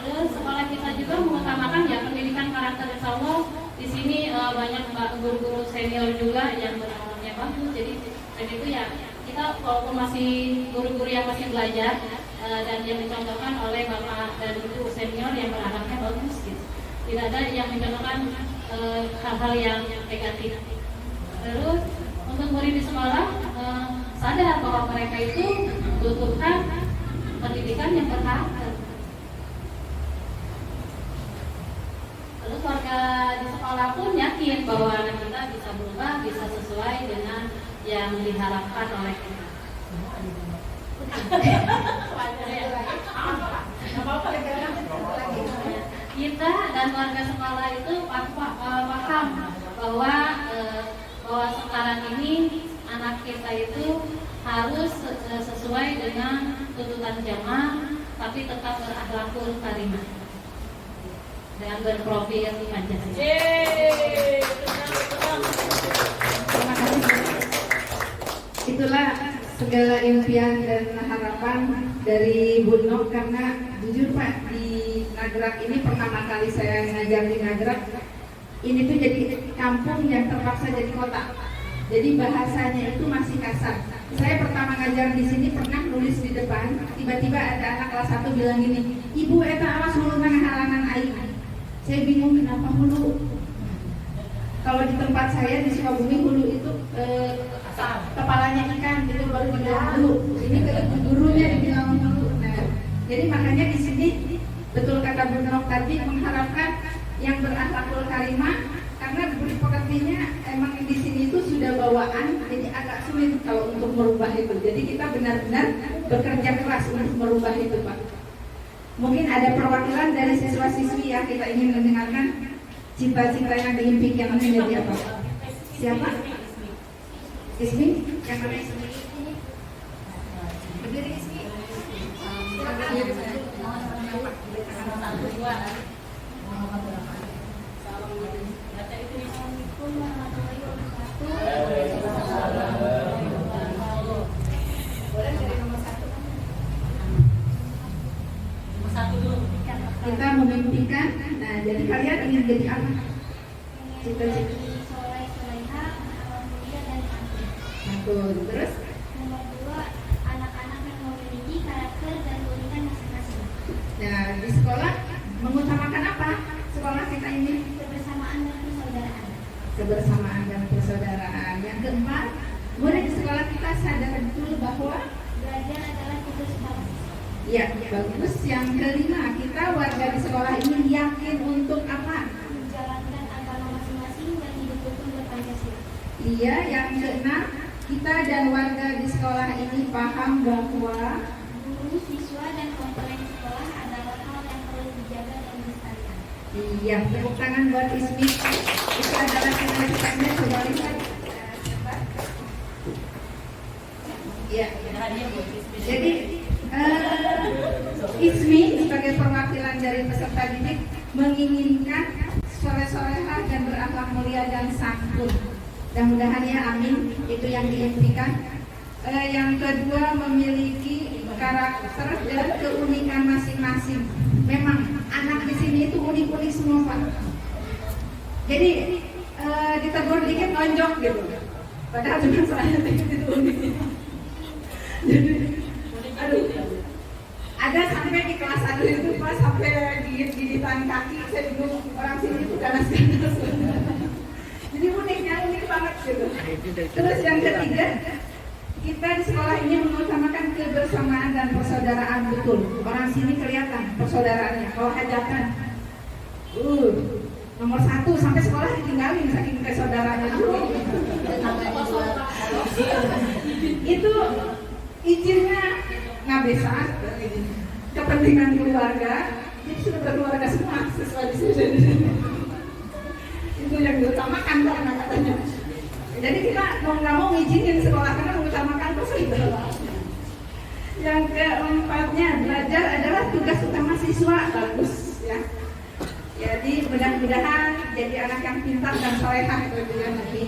Terus sekolah kita juga mengutamakan ya pendidikan karakter. Insya Allah di sini banyak guru-guru senior juga yang berakhlaknya bagus. Jadi dan itu ya kita walaupun masih guru-guru yang masih belajar dan yang dicontohkan oleh bapak dan ibu senior yang berakhlaknya bagus gitu. Tidak ada yang mencontohkan hal-hal yang negatif. Terus untuk murid di sekolah sadar bahwa mereka itu membutuhkan pendidikan yang berkarakter. Terus warga di sekolah pun yakin bahwa anak kita bisa berubah, bisa sesuai dengan yang diharapkan oleh kita. Kita dan warga sekolah itu paham bahwa sekarang ini anak kita itu harus sesuai dengan tuntutan zaman, tapi tetap berakhlakul karimah dan berprofil Pancasila. Terima kasih. Itulah segala impian dan harapan dari Bu Nok, karena jujur Pak, di Nagrak ini pertama kali saya ngajar di Nagrak, ini tuh jadi kampung yang terpaksa jadi kota. Jadi bahasanya itu masih kasar. Saya pertama ngajar di sini pernah nulis di depan, tiba-tiba ada anak kelas 1 bilang gini, "Ibu eta awas hulu nang halanan aing." Saya bingung kenapa hulu. Kalau di tempat saya di Sukabumi hulu itu kepalanya ikan gitu baru dibilang hulu. Ini gurunya dibilang hulu. Nah, jadi makanya di sini betul kata Bu Nok tadi, mengharapkan yang berakhlakul karimah, karena pekertinya emang di sini itu sudah bawaan, jadi agak sulit kalau untuk merubah itu. Jadi kita benar-benar bekerja keras untuk merubah itu Pak. Mungkin ada perwakilan dari siswa-siswi yang kita ingin mendengarkan cita-cita yang diimpikan menjadi apa? Siapa? Ismi? Yang mana Ismi? Berdiri Ismi. Kita memimpikan. Nah, jadi kalian ingin jadi apa? Cita-cita. Soleh, soleha, mulia dan santun. Santun. Terus? Nomor 2 Nah, di sekolah mengutamakan apa? Sekolah kita ini kebersamaan dan persaudaraan. kebersamaan dan persaudaraan. Yang keempat, murid di sekolah kita sadar betul bahwa Belajar adalah tugas bangsa. ya bagus. Yang kelima, kita warga di sekolah ini yakin untuk apa? Menjalankan agama masing-masing dan hidup rukun berpancasila. Iya. Yang keenam, kita dan warga di sekolah ini paham bahwa Guru, siswa, dan komponen sekolah adalah hal yang perlu dijaga dan dilestarikan. iya, tepuk tangan buat Ismi. Itu adalah cita-citanya. Coba lihat. Iya. Jadi Ismi sebagai perwakilan dari peserta didik menginginkan soleh-solehah dan berakhlak mulia dan santun. Mudah-mudahan ya, amin. Itu yang diimpikan. Yang kedua, memiliki karakter dan keunikan masing-masing. Memang anak di sini itu unik-unik semua, Pak. Jadi ditegur dikit nonjok gitu. Padahal cuma saya itu unik. Jadi, aduh, ada sampai di kelas 1 itu Pak, sampai gigit-gigitan kaki. Saya bingung, orang sini itu ganas-ganas. Jadi unik banget gitu. Terus yang ketiga, kita di sekolah ini mengutamakan kebersamaan dan persaudaraan. Betul, orang sini kelihatan persaudaraannya. Kalau hajatan, nomor 1 sampai sekolah ditinggalin saking persaudaranya dulu. Itu izinnya ngabesan, kepentingan keluarga, jadi sudah berkeluarga semua sesuai di sini. Itu yang diutamakan karena katanya. Jadi kita mau nggak mau ngizinin sekolah karena mengutamakan persaudaraan. Yang keempatnya, belajar adalah tugas utama siswa. Bagus ya. Jadi mudah-mudahan jadi anak yang pintar dan solehah itu ya nanti.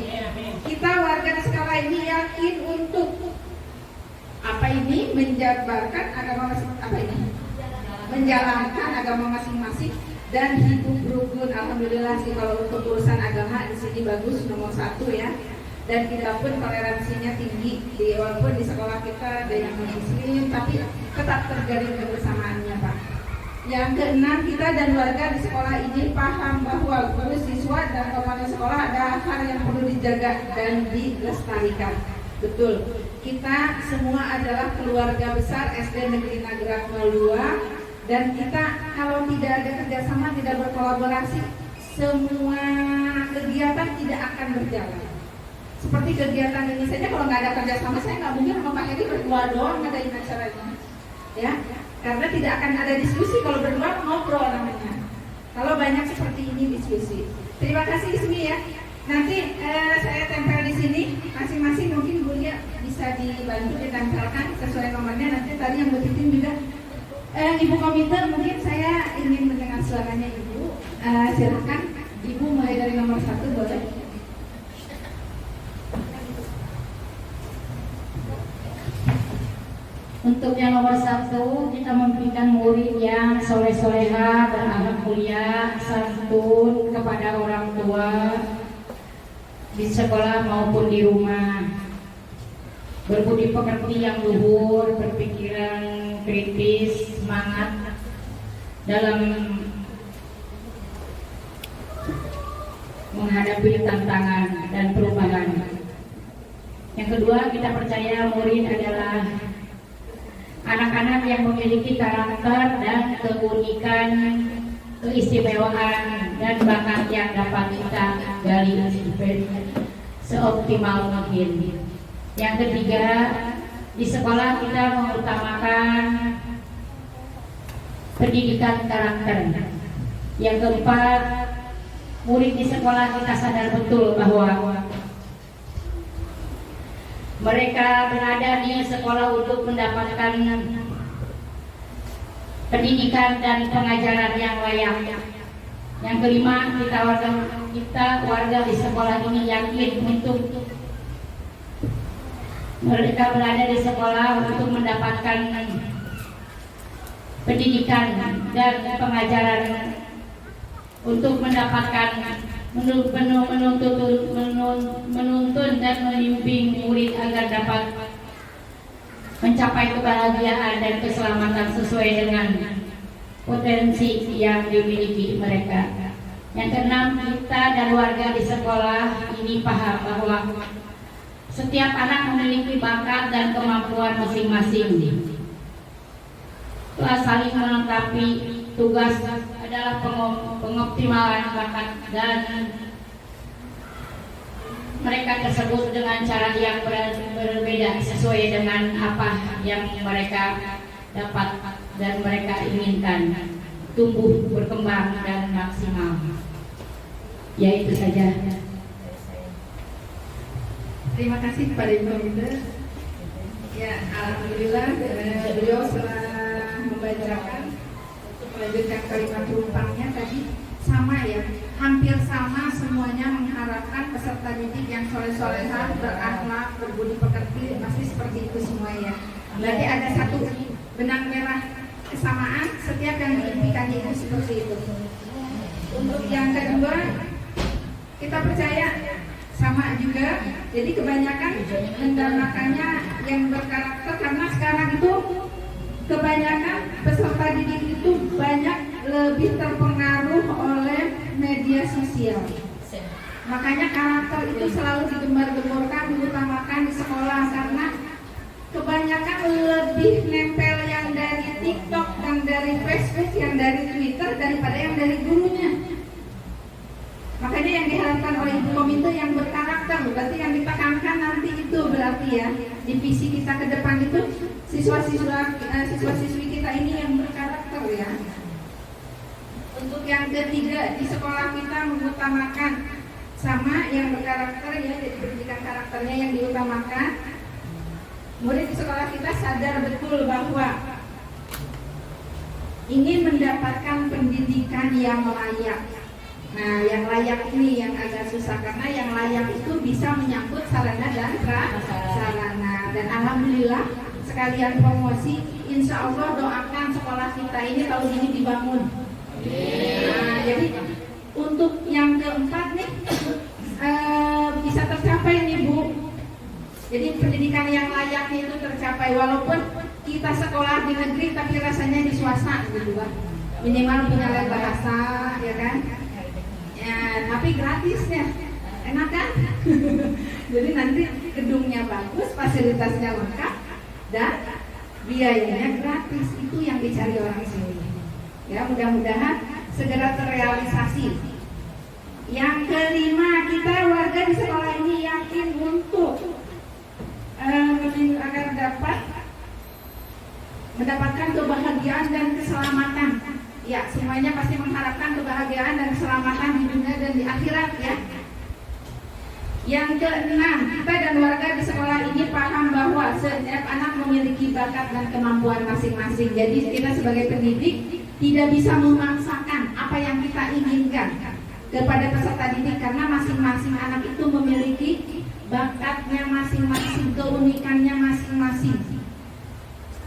Kita warga di sekolah ini yakin untuk apa ini menjabarkan agama menjalankan agama masing-masing dan hidup rukun. Alhamdulillah sih kalau untuk urusan agama di sini bagus, nomor 1 ya. Dan kita pun toleransinya tinggi, walaupun di sekolah kita ada yang muslim, tapi tetap terjalin kebersamaannya, Pak. Yang keenam, kita dan warga di sekolah ini paham bahwa guru, siswa, dan komponen sekolah ada hal yang perlu dijaga dan dilestarikan. Betul, kita semua adalah keluarga besar SD Negeri Nagrak 02. Dan kita kalau tidak ada kerjasama, tidak berkolaborasi, semua kegiatan tidak akan berjalan. Seperti kegiatan ini saja, kalau nggak ada kerjasama, saya nggak mungkin sama Pak Heri berdua doang ngadain acaranya, ya. Karena tidak akan ada diskusi kalau berdua ngobrol namanya. Kalau banyak seperti ini diskusi. Terima kasih Ismi ya. Nanti saya tempel di sini, masing-masing mungkin Bu Lia bisa dibantu ditempelkan sesuai nomornya. Nanti tadi yang Bu Titin juga. Ibu komite, mungkin saya ingin mendengar suaranya Ibu. Silakan Ibu mulai dari nomor 1 boleh. Untuk yang nomor 1, kita memberikan murid yang soleh-soleha, berakhlak mulia, santun kepada orang tua di sekolah maupun di rumah, berbudi pekerti yang luhur, berpikiran kritis, semangat dalam menghadapi tantangan dan perubahan. Yang kedua, kita percaya murid adalah anak-anak yang memiliki karakter dan keunikan, keistimewaan dan bakat yang dapat kita gali seoptimal mungkin. Yang ketiga, di sekolah kita mengutamakan pendidikan karakter. Yang keempat, murid di sekolah kita sadar betul bahwa mereka berada di sekolah untuk mendapatkan pendidikan dan pengajaran yang layak. Yang kelima, kita warga di sekolah ini yakin untuk mereka berada di sekolah untuk mendapatkan pendidikan dan pengajaran, untuk mendapatkan menuntun dan membimbing murid agar dapat mencapai kebahagiaan dan keselamatan sesuai dengan potensi yang dimiliki mereka. Yang keenam, kita dan warga di sekolah ini paham bahwa setiap anak memiliki bakat dan kemampuan masing-masing. Telah saling melengkapi, tugas adalah pengoptimalan bakat dan mereka tersebut dengan cara yang berbeda sesuai dengan apa yang mereka dapat dan mereka inginkan tumbuh, berkembang dan maksimal. Ya, itu saja. Terima kasih kepada Ibu Komite. Ya, alhamdulillah beliau setelah membacakan melanjutkan kalimat penumpangnya tadi sama ya, hampir sama semuanya mengharapkan peserta didik yang soleh-solehah, berakhlak, berbudi pekerti, pasti seperti itu semua ya. Berarti ada satu benang merah kesamaan, setiap yang diimpikan itu seperti itu. Untuk yang kedua, kita percaya sama juga. Jadi kebanyakan mendapatkannya yang berkarakter, karena sekarang itu kebanyakan peserta didik itu banyak lebih terpengaruh oleh media sosial. Makanya karakter itu selalu digembar-gemborkan, diutamakan di sekolah, karena kebanyakan lebih nempel yang dari TikTok, yang dari Facebook, yang dari Twitter daripada yang dari gurunya. Makanya yang diharapkan oleh Ibu Komite yang berkarakter, berarti yang ditekankan nanti itu berarti ya di visi kita ke depan itu siswa-siswi kita ini yang berkarakter ya. Untuk yang ketiga, di sekolah kita mengutamakan sama yang berkarakter ya, jadi pendidikan karakternya yang diutamakan. Murid di sekolah kita sadar betul bahwa ingin mendapatkan pendidikan yang layak. Nah, yang layak ini yang agak susah, karena yang layak itu bisa menyangkut sarana dan prasarana. Dan alhamdulillah sekalian promosi, insya Allah doakan sekolah kita ini tahun ini dibangun. Nah, jadi untuk yang keempat nih bisa tercapai nih Bu. Jadi pendidikan yang layaknya itu tercapai, walaupun kita sekolah di negeri tapi rasanya di swasta gitu kan. Minimal punya les bahasa, ya kan? Ya, tapi gratisnya enak kan? Jadi nanti gedungnya bagus, fasilitasnya lengkap, dan biayanya gratis. Itu yang dicari orang sini. Ya, mudah-mudahan segera terrealisasi. Yang kelima, kita warga di sekolah ini yakin untuk agar dapat mendapatkan kebahagiaan dan keselamatan. Ya, semuanya pasti mengharapkan kebahagiaan dan keselamatan di dunia dan di akhirat ya. Yang keenam, kita dan warga di sekolah ini paham bahwa setiap anak memiliki bakat dan kemampuan masing-masing. Jadi kita sebagai pendidik tidak bisa memaksakan apa yang kita inginkan kepada peserta didik, karena masing-masing anak itu memiliki bakatnya masing-masing, keunikannya masing-masing.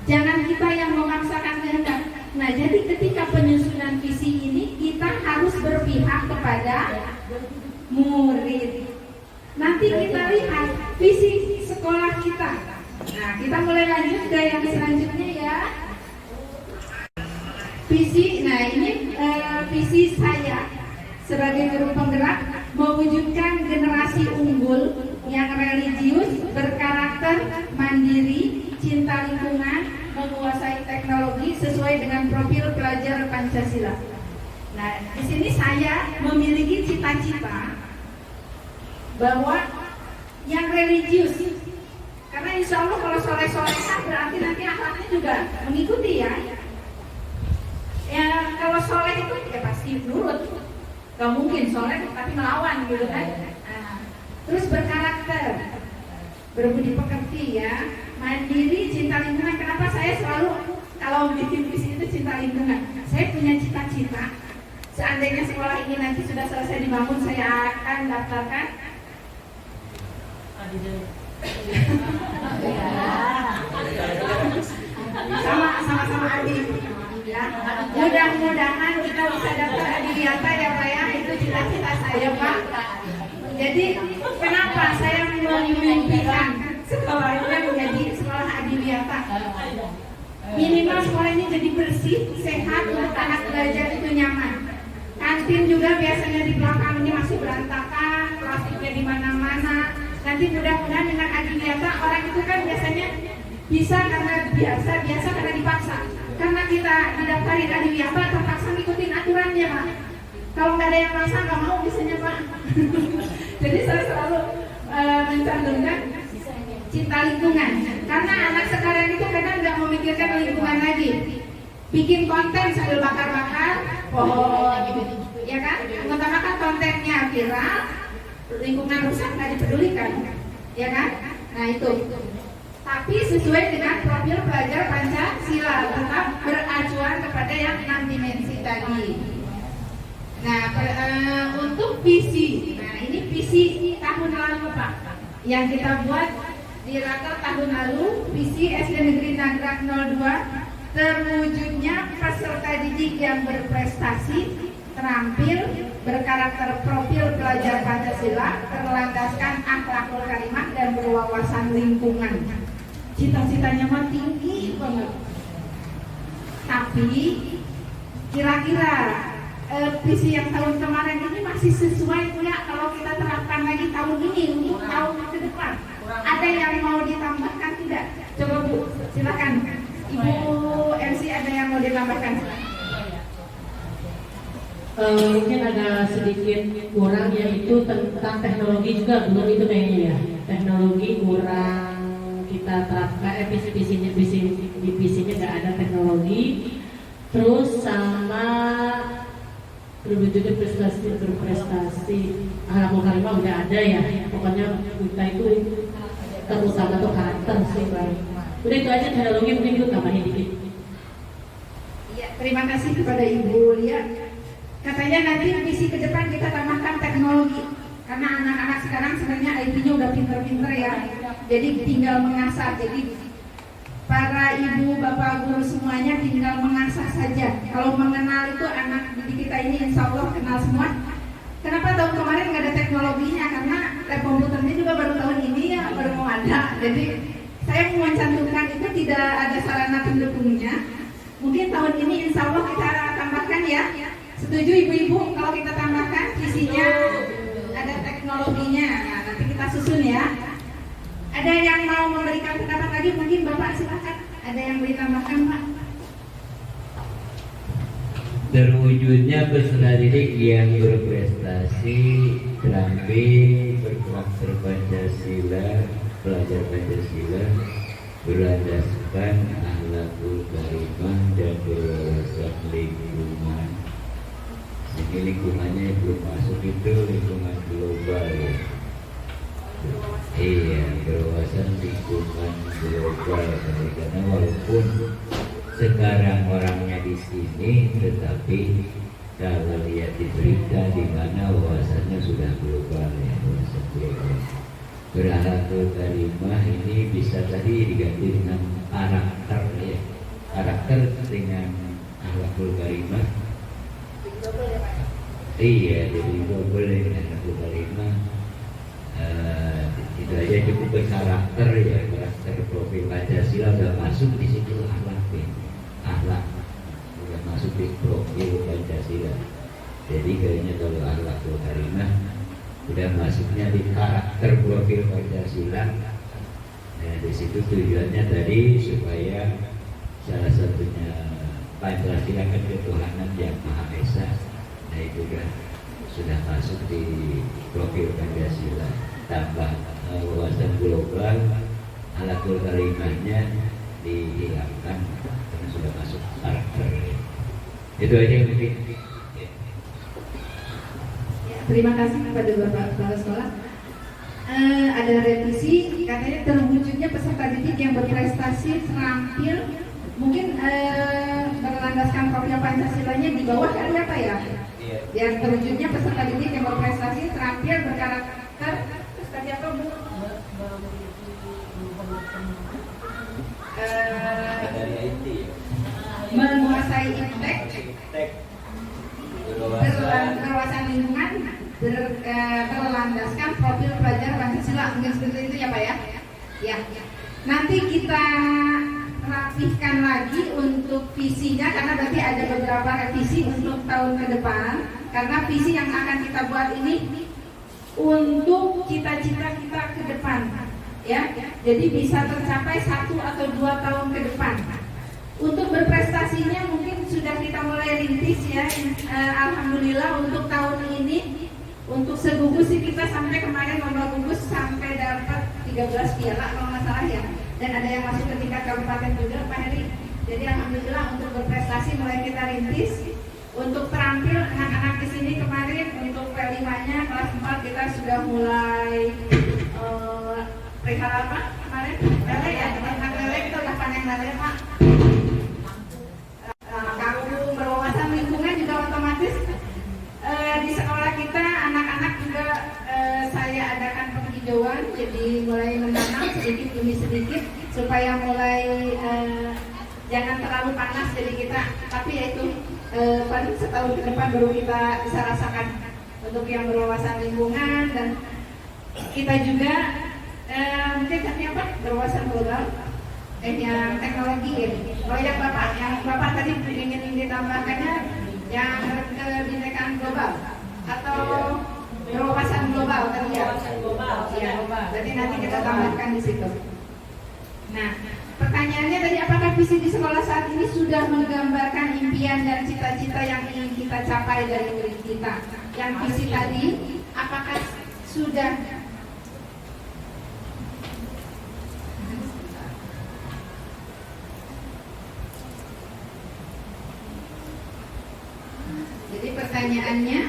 Jangan kita yang memaksakan kehendak. Nah, jadi ketika penyusunan visi ini kita harus berpihak kepada murid. Nanti kita lihat visi sekolah kita. Nah, kita mulai lanjut ke yang selanjutnya ya. Visi, nah ini visi saya sebagai guru penggerak mewujudkan generasi unggul yang religius, berkarakter, mandiri, cinta lingkungan, menguasai teknologi sesuai dengan profil pelajar Pancasila. Nah, di sini saya memiliki cita-cita bahwa yang religius, karena insya Allah kalau soleh-solehah berarti nanti akhlaknya juga mengikuti ya. Ya kalau soleh itu ya pasti nurut, gak mungkin soleh tapi melawan gitu kan. Nah, terus berkarakter, berbudi pekerti ya, mandiri, cinta lingkungan. Kenapa saya selalu kalau bikin visi itu cinta lingkungan? Saya punya cita-cita, seandainya sekolah ini nanti sudah selesai dibangun, saya akan daftarkan sama Adi ya. Mudah-mudahan kita bisa daftar Adiwiyata ya Pak ya, itu cita-cita saya Pak. Jadi kenapa saya memimpikan sekolahnya menjadi sekolah Adiwiyata? Minimal sekolah ini jadi bersih, sehat, untuk anak belajar itu nyaman. Kantin juga biasanya di belakang ini masih berantakan, plastiknya di mana-mana. Nanti mudah-mudahan dengan Adiwiyata orang itu kan biasanya bisa karena biasa karena dipaksa. Karena kita didaftarin Adiwiyata terpaksa ngikutin aturannya, Pak. Kalau nggak ada yang maksa nggak mau biasanya, Pak. Jadi saya selalu mencantumkan cinta lingkungan. Karena anak sekarang itu kadang nggak memikirkan lingkungan lagi. Bikin konten sambil bakar-bakar pohon, ya kan? Mengutamakan kontennya viral, lingkungan rusak nggak dipedulikan, ya kan? Nah itu. Tapi sesuai dengan profil pelajar Pancasila, tetap beracuan kepada yang 6 dimensi tadi. Nah, untuk visi, nah ini visi tahun lalu Pak, yang kita buat di Raker tahun lalu, visi SD Negeri Nagrak 02, terwujudnya peserta didik yang berprestasi, terampil, berkarakter profil pelajar Pancasila, berlandaskan akhlakul karimah dan berwawasan lingkungan. Cita-citanya mah tinggi banget. Tapi kira-kira visi yang tahun kemarin ini masih sesuai nggak kalau kita terapkan lagi tahun ini untuk tahun ke depan? Ada yang mau ditambahkan tidak? Coba Bu, silakan. Ibu MC ada yang mau ditambahkan? Mungkin ada sedikit kurang, yaitu tentang teknologi juga belum itu kayaknya ya. Teknologi kurang kita terapkan, visinya nggak ada teknologi. Terus sama berwujudnya berprestasi, akhlakul karimah udah ada ya. Pokoknya kita itu terutama tuh karakter sih Bang. Udah itu aja, teknologi mungkin itu tambahin dikit. Iya, terima kasih kepada Ibu Lia. Katanya nanti visi ke depan kita tambahkan teknologi. Karena anak-anak sekarang sebenarnya IT-nya udah pinter-pinter ya. Jadi tinggal mengasah. Jadi para ibu, bapak, guru semuanya tinggal mengasah saja. Kalau mengenal itu anak didik kita ini insya Allah kenal semua. Kenapa tahun kemarin nggak ada teknologinya? Karena lab komputernya juga baru tahun ini ya, baru mau ada. Jadi saya mau mencantumkan itu tidak ada sarana pendukungnya. Mungkin tahun ini insya Allah kita tambahkan ya. Setuju ibu-ibu kalau kita tambahkan visinya ada teknologinya. Nah, nanti kita susun ya. Ada yang mau memberikan pendapat lagi? Mungkin Bapak silakan. Ada yang mau ditambahkan Pak? Terwujudnya peserta didik yang berprestasi, terampil, berkarakter Pancasila, pelajar Pancasila, berlandaskan akhlakul karimah dan berwawasan lingkungan. Ini lingkungannya belum masuk, itu lingkungan global ya. Iya, berwawasan lingkungan global. Karena walaupun sekarang orangnya di sini, tetapi kalau lihat di berita di mana wawasannya sudah global ya, wawasan global. Berakhlakul karimah ini bisa tadi diganti dengan karakter ya, karakter dengan akhlakul karimah. Iya, jadi global dengan akhlakul karimah. Itu aja cukup berkarakter ya, karakter profil Pancasila udah masuk di situ, akhlak udah masuk di profil Pancasila. Jadi kayaknya kalau akhlakul karimah udah masuknya di karakter profil Pancasila. Nah di situ tujuannya tadi supaya salah satunya Pancasila kan ketuhanan yang Maha Esa. Nah itu kan sudah masuk di profil Pancasila. Tambah wawasan global, akhlakul karimahnya dihilangkan karena sudah masuk karakter. Itu aja mungkin. Terima kasih kepada Bapak Kepala Sekolah. Ada revisi, katanya terwujudnya peserta didik yang berprestasi, terampil, mungkin berlandaskan profil Pancasilanya di bawah kali apa ya? Yang terwujudnya peserta didik yang berprestasi, terampil, berkarakter, terus tadi apa Bu? Menguasai iptek, berwawasan lingkungan, berlandaskan profil pelajar Pancasila. Mungkin seperti itu ya Pak ya. Ya. Nanti kita merapihkan lagi untuk visinya, karena berarti ada beberapa revisi untuk tahun ke depan. Karena visi yang akan kita buat ini untuk cita-cita kita ke depan, ya. Jadi bisa tercapai 1 atau 2 tahun ke depan. Untuk berprestasinya mungkin sudah kita mulai rintis ya. Alhamdulillah untuk tahun ini, untuk segugus sih kita sampai kemarin lomba gugus sampai dapat 13 piala kalau nggak salah ya. Dan ada yang masuk ke tingkat kabupaten juga Pak Heri. Jadi alhamdulillah untuk berprestasi mulai kita rintis. Untuk terampil anak-anak di sini kemarin untuk P5-nya kelas 4 kita sudah mulai perihal apa kemarin? Lele ya, tentang lele itu udah panen lele Pak. Kampung berwawasan lingkungan juga otomatis di sekolah kita anak-anak juga saya adakan penghijauan, jadi mulai menanam sedikit demi sedikit supaya mulai jangan terlalu panas jadi kita, tapi yaitu paling setahun ke depan baru kita bisa rasakan untuk yang berwawasan lingkungan. Dan kita juga mungkin katanya apa berwawasan global, yang teknologi ya. Oh ya yang bapak tadi ingin ditambahkannya yang kebinekaan global atau berwawasan global kan ya? Ya, berarti nanti kita tambahkan di situ. Nah, pertanyaannya tadi, apakah visi di sekolah saat ini sudah menggambarkan impian dan cita-cita yang ingin kita capai dari diri kita? Yang visi tadi, apakah sudah jadi pertanyaannya,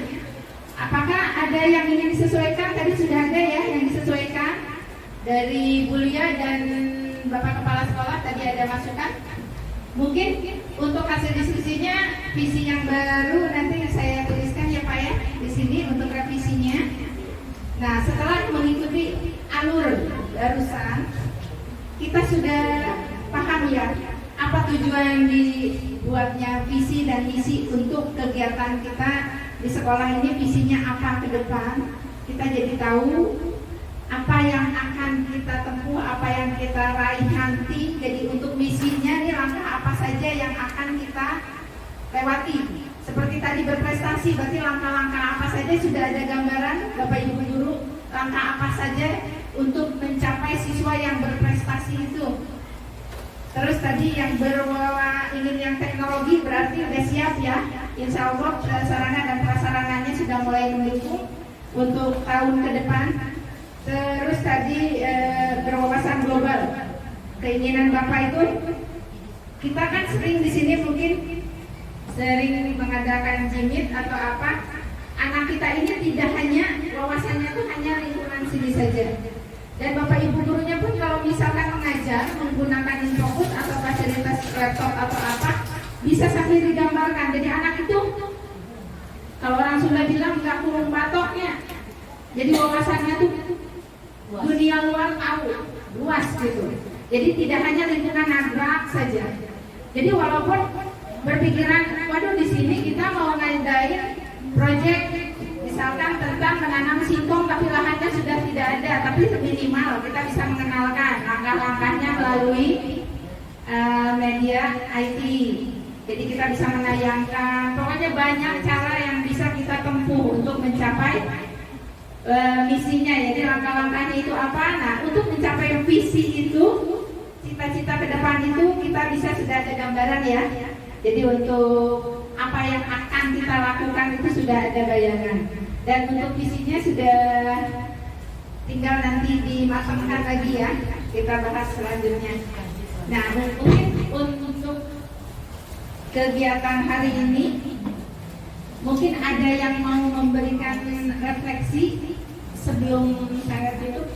apakah ada yang ingin disesuaikan? Tadi sudah ada ya yang disesuaikan dari Bu Lia dan Bapak Kepala Sekolah, tadi ada masukan. Mungkin untuk hasil diskusinya, visi yang baru nanti saya tuliskan ya Pak ya di sini untuk revisinya. Nah, setelah mengikuti alur barusan, kita sudah paham ya apa tujuan dibuatnya visi dan misi untuk kegiatan kita di sekolah ini. Visinya apa ke depan, kita jadi tahu apa yang akan kita tempuh, apa yang kita raih nanti. Jadi untuk misinya ini langkah apa saja yang akan kita lewati. Seperti tadi berprestasi, berarti langkah-langkah apa saja sudah ada gambaran Bapak Ibu Guru, langkah apa saja untuk mencapai siswa yang berprestasi itu. Terus tadi yang ingin yang teknologi berarti udah siap ya. Insya Allah sarana dan prasarananya sudah mulai mendukung untuk tahun ke depan. Terus tadi berwawasan global, keinginan Bapak itu, kita kan sering di sini mungkin sering mengadakan jimit atau apa. Anak kita ini tidak hanya wawasannya tuh hanya lingkungan sini saja. Dan Bapak Ibu gurunya pun kalau misalkan mengajar menggunakan infocus atau fasilitas laptop atau apa, bisa sambil digambarkan. Jadi anak itu kalau orang Sunda bilang nggak kurung batoknya. Jadi wawasannya tuh dunia luar tahu, luas gitu. Jadi tidak hanya lingkungan nagrak saja. Jadi walaupun berpikiran, waduh di sini kita mau ngadain proyek misalkan tentang menanam singkong tapi lahannya sudah tidak ada, tapi minimal kita bisa mengenalkan langkah-langkahnya melalui media IT. Jadi kita bisa menayangkan, pokoknya banyak cara yang bisa kita tempuh untuk mencapai misinya. Jadi langkah-langkahnya itu apa? Nah, untuk mencapai visi itu, cita-cita ke depan itu kita bisa sudah ada gambaran ya. Jadi untuk apa yang akan kita lakukan itu sudah ada bayangan. Dan untuk visinya sudah tinggal nanti dimatangkan lagi ya. Kita bahas selanjutnya. Nah, mungkin untuk kegiatan hari ini mungkin ada yang mau memberikan refleksi sebelum saya tutup.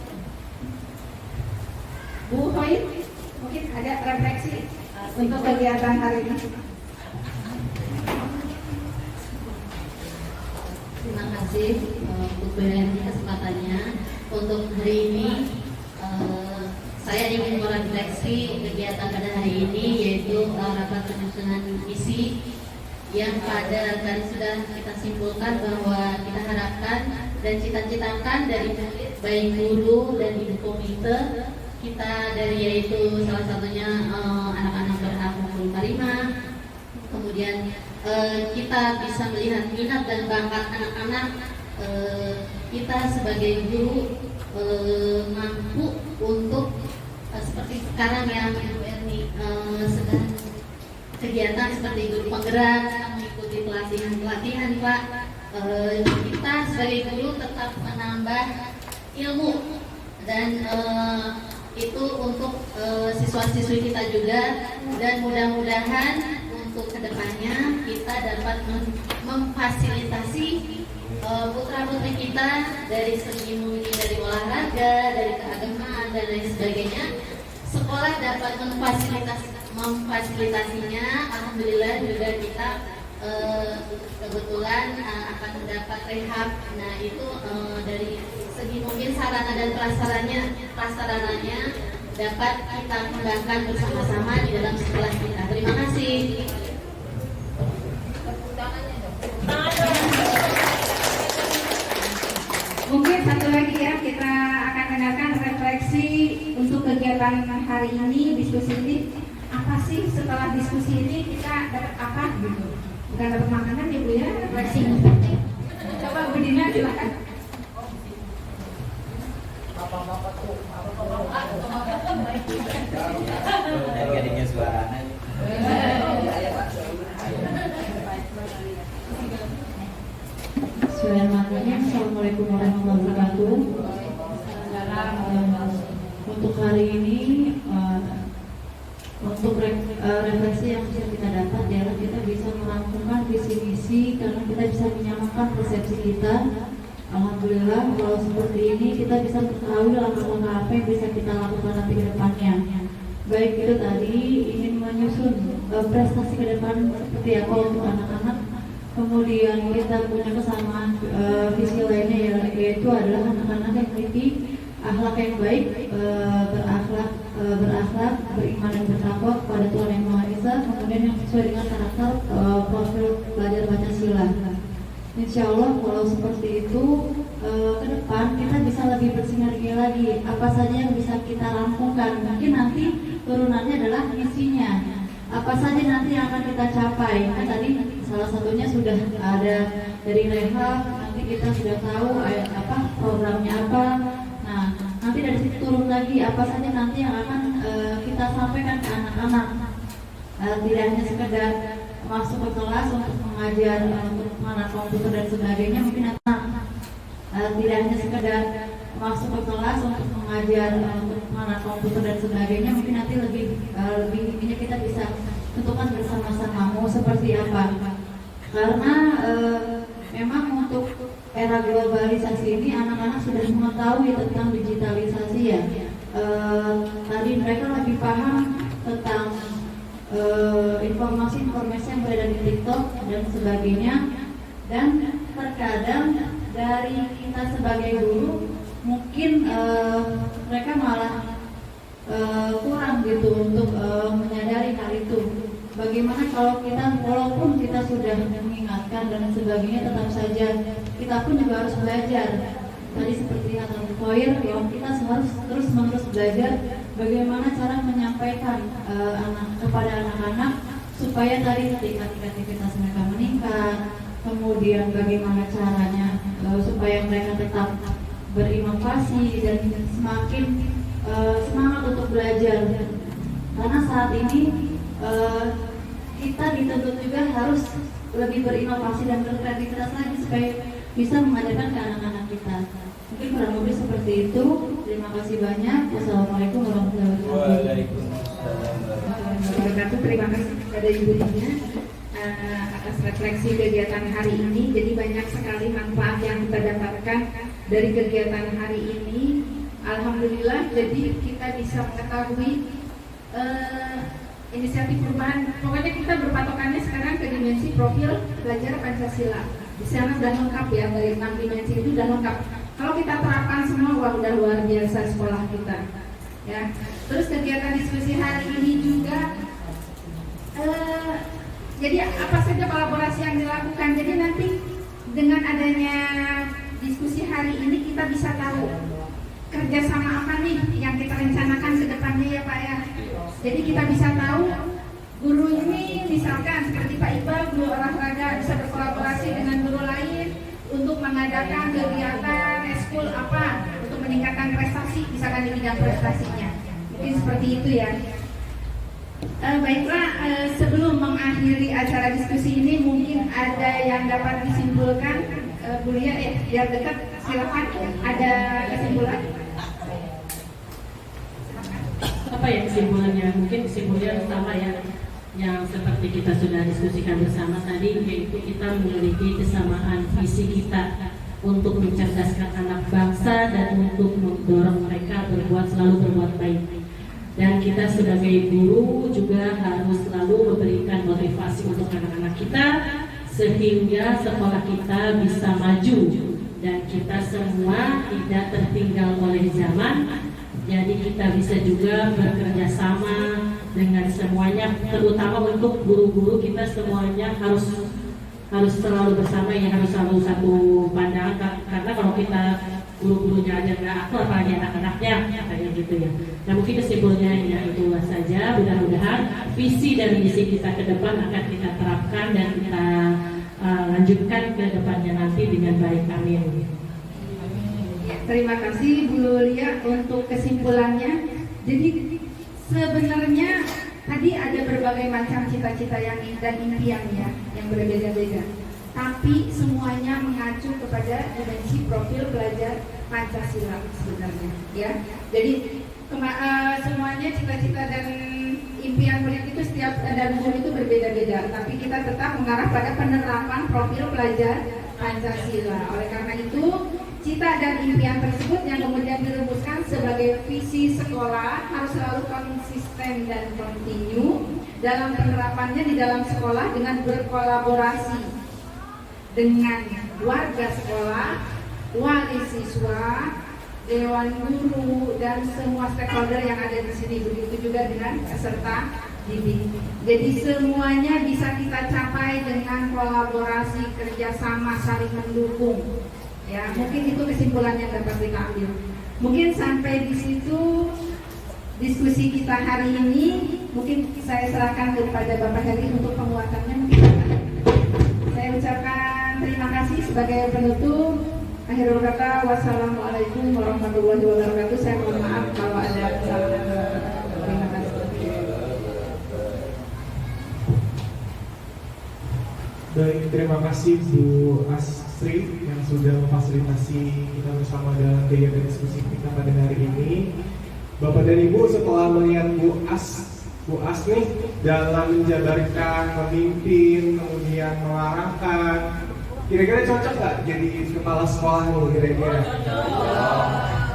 Bu Hoy, mungkin ada refleksi untuk kegiatan hari ini. Terima kasih untuk beri kesempatannya. Untuk hari ini saya ingin merefleksi kegiatan pada hari ini, yaitu rapat penyusunan misi yang pada tadi sudah kita simpulkan bahwa kita harapkan dan cita-citakan dari murid, baik guru dan ibu komite, kita dari yaitu salah satunya anak-anak berakhlakul karimah. Kemudian kita bisa melihat minat dan bakat anak-anak. Kita sebagai guru mampu untuk seperti sekarang yang Ibu Erni sedang kegiatan seperti guru penggerak, mengikuti pelatihan Pak. Kita sebagai guru tetap menambah ilmu dan itu untuk siswa-siswi kita juga, dan mudah-mudahan untuk kedepannya kita dapat memfasilitasi putra-putri kita dari segi mungkin dari olahraga, dari keagamaan dan lain sebagainya. Sekolah dapat memfasilitasinya. Alhamdulillah juga kita kebetulan akan mendapat rehab. Nah itu dari segi mungkin sarana dan prasarananya dapat kita kembangkan bersama-sama di dalam sekolah kita. Terima kasih. Mungkin satu lagi ya, kita akan dengarkan refleksi untuk kegiatan hari ini, diskusi ini. Apa sih setelah diskusi ini kita dapat apa gitu? Bukan dapat makanan ya Bu ya, refleksi. Coba Bu Dina silakan. Gadingnya suaranya. Bismillahirrahmanirrahim. Assalamualaikum warahmatullahi wabarakatuh. Untuk hari ini untuk refleksi yang bisa kita dapat adalah kita bisa merampungkan visi misi karena kita bisa menyamakan persepsi kita. Alhamdulillah kalau seperti ini kita bisa mengetahui langkah-langkah apa yang bisa kita lakukan nanti ke depannya. Baik itu tadi ingin menyusun prestasi ke depan seperti apa untuk anak-anak. Kemudian kita punya kesamaan visi lainnya yaitu adalah anak-anak yang memiliki akhlak yang baik, berakhlak, beriman dan bertakwa kepada Tuhan Yang Maha Esa. Kemudian yang sesuai dengan karakter profil belajar Pancasila. Insya Allah kalau seperti itu ke depan kita bisa lebih bersinergi lagi. Apa saja yang bisa kita rampungkan? Mungkin nanti turunannya adalah misinya. Apa saja nanti yang akan kita capai? Kan tadi salah satunya sudah ada dari rehab. Nanti kita sudah tahu apa programnya apa. Nah, nanti dari situ turun lagi apa saja nanti yang akan kita sampaikan ke anak-anak. Tidak hanya sekedar masuk ke kelas untuk mengajar untuk mengenal komputer dan sebagainya, mungkin anak tidak hanya sekedar masuk ke kelas untuk mengajar untuk mengenal komputer dan sebagainya, mungkin nanti lebih intinya kita bisa tentukan bersama-sama mau seperti apa. Karena memang untuk era globalisasi ini anak-anak sudah mengetahui tentang digitalisasi ya. Tadi mereka lebih paham tentang informasi-informasi yang beredar di TikTok dan sebagainya, dan terkadang dari kita sebagai guru mungkin mereka malah kurang gitu untuk menyadari hal itu. Bagaimana kalau kita walaupun kita sudah mengingatkan dan sebagainya, tetap saja kita pun juga harus belajar. Tadi seperti kata Koir, bahwa kita harus terus-menerus belajar bagaimana cara menyampaikan kepada anak-anak supaya tadi tingkat kreativitas mereka meningkat. Kemudian bagaimana caranya supaya mereka tetap berinovasi dan semakin semangat untuk belajar. Karena saat ini kita dituntut juga harus lebih berinovasi dan berkreativitas lagi supaya bisa mengajarkan ke anak-anak kita. Mungkin kurang lebih seperti itu. Terima kasih banyak. Wassalamualaikum warahmatullahi wabarakatuh. Terima kasih kepada Ibu Dina atas refleksi kegiatan hari ini. Jadi banyak sekali manfaat yang kita dapatkan dari kegiatan hari ini. Alhamdulillah, jadi kita bisa mengetahui inisiatif perubahan. Pokoknya kita berpatokannya sekarang ke dimensi profil belajar Pancasila. Di sana sudah lengkap ya, dari 6 dimensi itu sudah lengkap. Kalau kita terapkan semua, wah udah luar biasa sekolah kita. Ya. Terus kegiatan diskusi hari ini juga, jadi apa saja kolaborasi yang dilakukan. Jadi nanti dengan adanya diskusi hari ini kita bisa tahu kerjasama apa nih yang kita rencanakan Jadi kita bisa tahu guru ini misalkan seperti Pak Iqbal, guru olahraga bisa berkolaborasi dengan guru lain untuk mengadakan kegiatan eskul apa untuk meningkatkan prestasi, misalkan di bidang prestasinya. Mungkin seperti itu ya. Baiklah, sebelum mengakhiri acara diskusi ini mungkin ada yang dapat disimpulkan, Bu Lia, biar dekat, silakan. Ada kesimpulan? Apa ya kesimpulannya? Mungkin kesimpulannya sama ya, yang seperti kita sudah diskusikan bersama tadi, yaitu kita memiliki kesamaan visi kita untuk mencerdaskan anak bangsa dan untuk mendorong mereka selalu berbuat baik. Dan kita sebagai guru juga harus selalu memberikan motivasi untuk anak-anak kita sehingga sekolah kita bisa maju dan kita semua tidak tertinggal oleh zaman. Jadi kita bisa juga bekerja sama dengan semuanya, terutama untuk guru-guru kita semuanya harus selalu bersama ya, harus selalu satu pandangan, karena kalau kita guru-gurunya aja nggak akur apalagi anak-anaknya kayak gitu ya. Nah mungkin kesimpulannya ya itu saja. Mudah-mudahan visi dan misi kita ke depan akan kita terapkan dan kita lanjutkan ke depannya nanti dengan baik. Amin. Terima kasih Bu Lia untuk kesimpulannya. Jadi sebenarnya tadi ada berbagai macam cita-cita dan impian ya, yang berbeda-beda. Tapi semuanya mengacu kepada dimensi profil pelajar Pancasila sebenarnya ya. Jadi semuanya cita-cita dan impian murid itu setiap dan guru itu berbeda-beda, tapi kita tetap mengarah pada penerapan profil pelajar Pancasila. Oleh karena itu, cita dan impian tersebut yang kemudian dirumuskan sebagai visi sekolah harus selalu konsisten dan kontinu dalam penerapannya di dalam sekolah dengan berkolaborasi dengan warga sekolah, wali siswa, dewan guru dan semua stakeholder yang ada di sini, begitu juga dengan peserta didik. Jadi semuanya bisa kita capai dengan kolaborasi, kerjasama, saling mendukung. Ya, mungkin itu kesimpulan yang dapat kita ambil. Mungkin sampai di situ diskusi kita hari ini. Mungkin saya serahkan kepada Bapak Heri untuk penguatannya. Saya ucapkan terima kasih sebagai penutup. Akhirul kata, wassalamualaikum warahmatullahi wabarakatuh. Saya mohon maaf kalau ada kesalahan. Terima kasih. Baik, terima kasih Bu Asri yang sudah memfasilitasi kita bersama dalam kegiatan diskusi kita pada hari ini. Bapak dan Ibu, setelah melihat Bu As nih dalam menjabarkan, memimpin, kemudian mengarahkan, kira-kira cocok nggak jadi kepala sekolah nih kira-kira?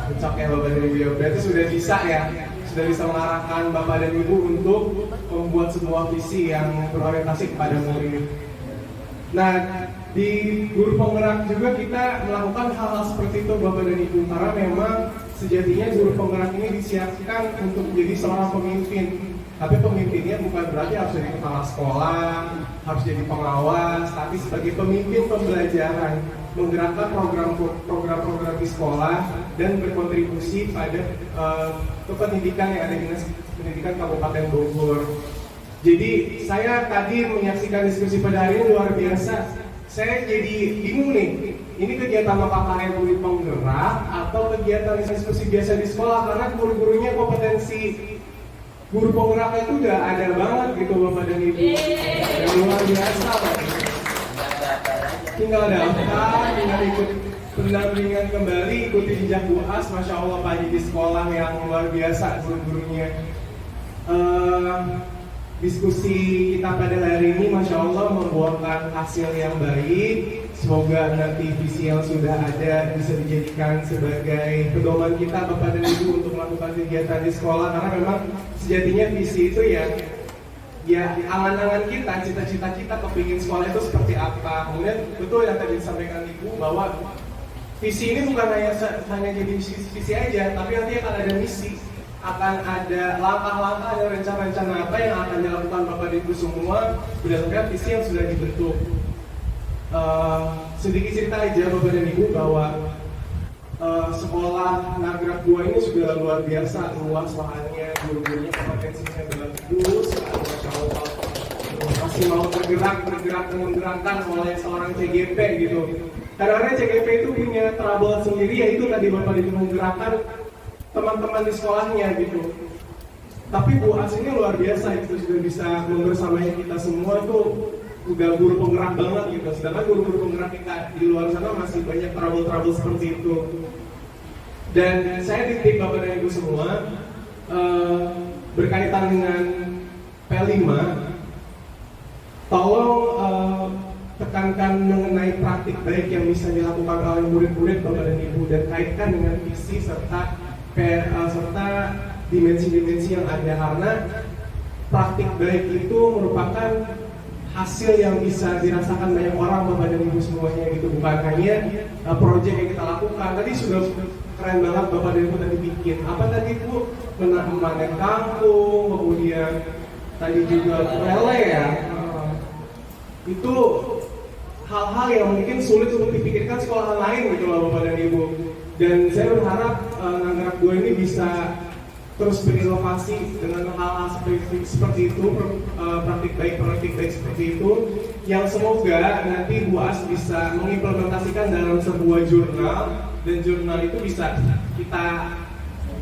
Cocok ya Bapak dan Ibu ya. Berarti sudah bisa ya, sudah bisa mengarahkan Bapak dan Ibu untuk membuat sebuah visi yang berorientasi kepada murid. Nah, di guru penggerak juga kita melakukan hal-hal seperti itu Bapak dan Ibu, karena memang sejatinya guru penggerak ini disiapkan untuk menjadi seorang pemimpin. Tapi pemimpinnya bukan berarti harus jadi kepala sekolah, harus jadi pengawas, tapi sebagai pemimpin pembelajaran, menggerakkan program-program di sekolah dan berkontribusi pada kependidikan yang ada di Dinas Pendidikan Kabupaten Bogor. Jadi saya tadi menyaksikan diskusi pada hari ini luar biasa. Saya jadi bingung nih, ini kegiatan KKN murid penggerak atau kegiatan diskusi biasa di sekolah, karena guru-gurunya kompetensi guru penggerak itu udah ada banget gitu Bapak dan Ibu. Yang luar biasa Pak. Tinggal daftar, tinggal ikut pendampingan kembali, ikuti jejak Bu As, Masya Allah Pak, di sekolah yang luar biasa guru-gurunya. Diskusi kita pada hari ini Masya Allah membuahkan hasil yang baik. Semoga nanti visi yang sudah ada bisa dijadikan sebagai pedoman kita Bapak dan Ibu untuk melakukan kegiatan di sekolah, karena memang sejatinya visi itu ya angan-angan kita, cita-cita kita kepingin sekolah itu seperti apa. Kemudian betul yang tadi disampaikan Ibu bahwa visi ini bukan hanya jadi visi aja, tapi nanti akan ada misi, akan ada langkah-langkah dan rencana-rencana apa yang akan dilakukan Bapak dan Ibu semua berdasarkan visi yang sudah dibentuk. Sedikit cerita aja Bapak dan Ibu bahwa sekolah Nagrak 2 ini sudah luar biasa, luas lahannya, guru-gurunya kompetensinya bagus, Masya Allah, masih mau bergerak menggerakkan oleh seorang CGP gitu. Kadang-kadang CGP itu punya trouble sendiri, yaitu tadi Bapak itu menggerakkan teman-teman di sekolahnya gitu. Tapi Bu As ini luar biasa, itu sudah bisa membersamai kita semua, itu udah guru penggerak banget gitu. Sedangkan guru-guru penggerak kita di luar sana masih banyak trouble seperti itu. Dan saya titip Bapak dan Ibu semua berkaitan dengan P5, tolong tekankan mengenai praktik baik yang bisa dilakukan oleh murid-murid Bapak dan Ibu, dan kaitkan dengan visi serta dimensi-dimensi yang ada, karena praktik baik itu merupakan hasil yang bisa dirasakan banyak orang Bapak dan Ibu semuanya gitu, bukan hanya proyek yang kita lakukan. Tadi sudah keren banget Bapak dan Ibu tadi bikin apa tadi Bu, memanen kangkung, kemudian tadi juga lele ya, itu hal-hal yang mungkin sulit untuk dipikirkan sekolah lain gitu loh Bapak dan Ibu. Dan saya berharap Nagrak 2 ini bisa terus berinovasi dengan hal-hal seperti itu, praktik baik seperti itu, yang semoga nanti Bu As bisa mengimplementasikan dalam sebuah jurnal, dan jurnal itu bisa kita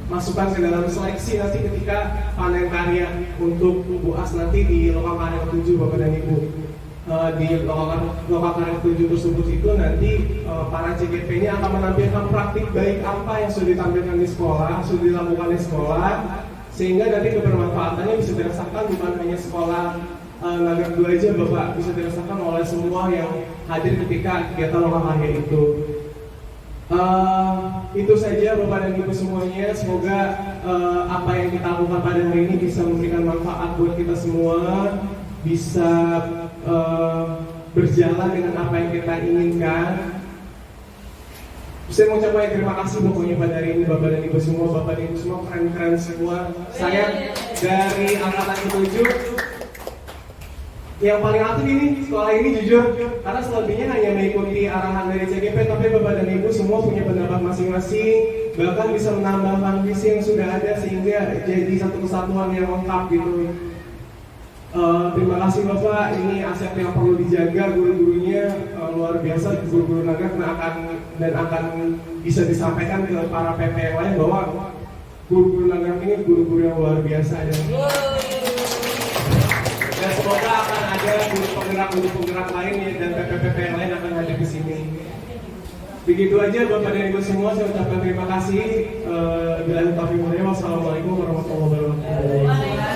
masukkan ke dalam seleksi nanti ketika panen karya untuk Bu As nanti di lokal karya 7 Bapak dan Ibu. Di lokal karya 7 tersebut itu nanti para CGP-nya akan menampilkan praktik baik apa yang sudah ditampilkan di sekolah, sudah dilakukan di sekolah, sehingga nanti kebermanfaatannya bisa dirasakan bukan hanya sekolah Nagrak 2 aja Bapak, bisa dirasakan oleh semua yang hadir ketika kegiatan lokal karya itu. Itu saja Bapak dan Ibu semuanya. Semoga apa yang kita lakukan pada hari ini bisa memberikan manfaat buat kita semua, bisa berjalan dengan apa yang kita inginkan. Saya mau ucapkan terima kasih pokoknya pada hari ini Bapak dan Ibu semua. Bapak dan Ibu semua keren-keren semua. Saya dari angkatan 7 yang paling aktif ini sekolah ini jujur, karena selebihnya hanya mengikuti arahan dari CGP, tapi Bapak dan Ibu semua punya pendapat masing-masing, bahkan bisa menambahkan visi yang sudah ada sehingga jadi satu kesatuan yang lengkap gitu. Terima kasih Bapak, ini aset yang perlu dijaga, guru-gurunya luar biasa, guru-guru Nagrak akan bisa disampaikan ke para PP yang lain bahwa guru-guru Nagrak ini guru-guru yang luar biasa dan semoga akan ada guru penggerak lain dan PP-PP yang lain akan hadir di sini. Begitu aja Bapak dan Ibu semua, saya ucapkan terima kasih. Billahi taufiq wal hidayah. Wassalamualaikum warahmatullahi wabarakatuh.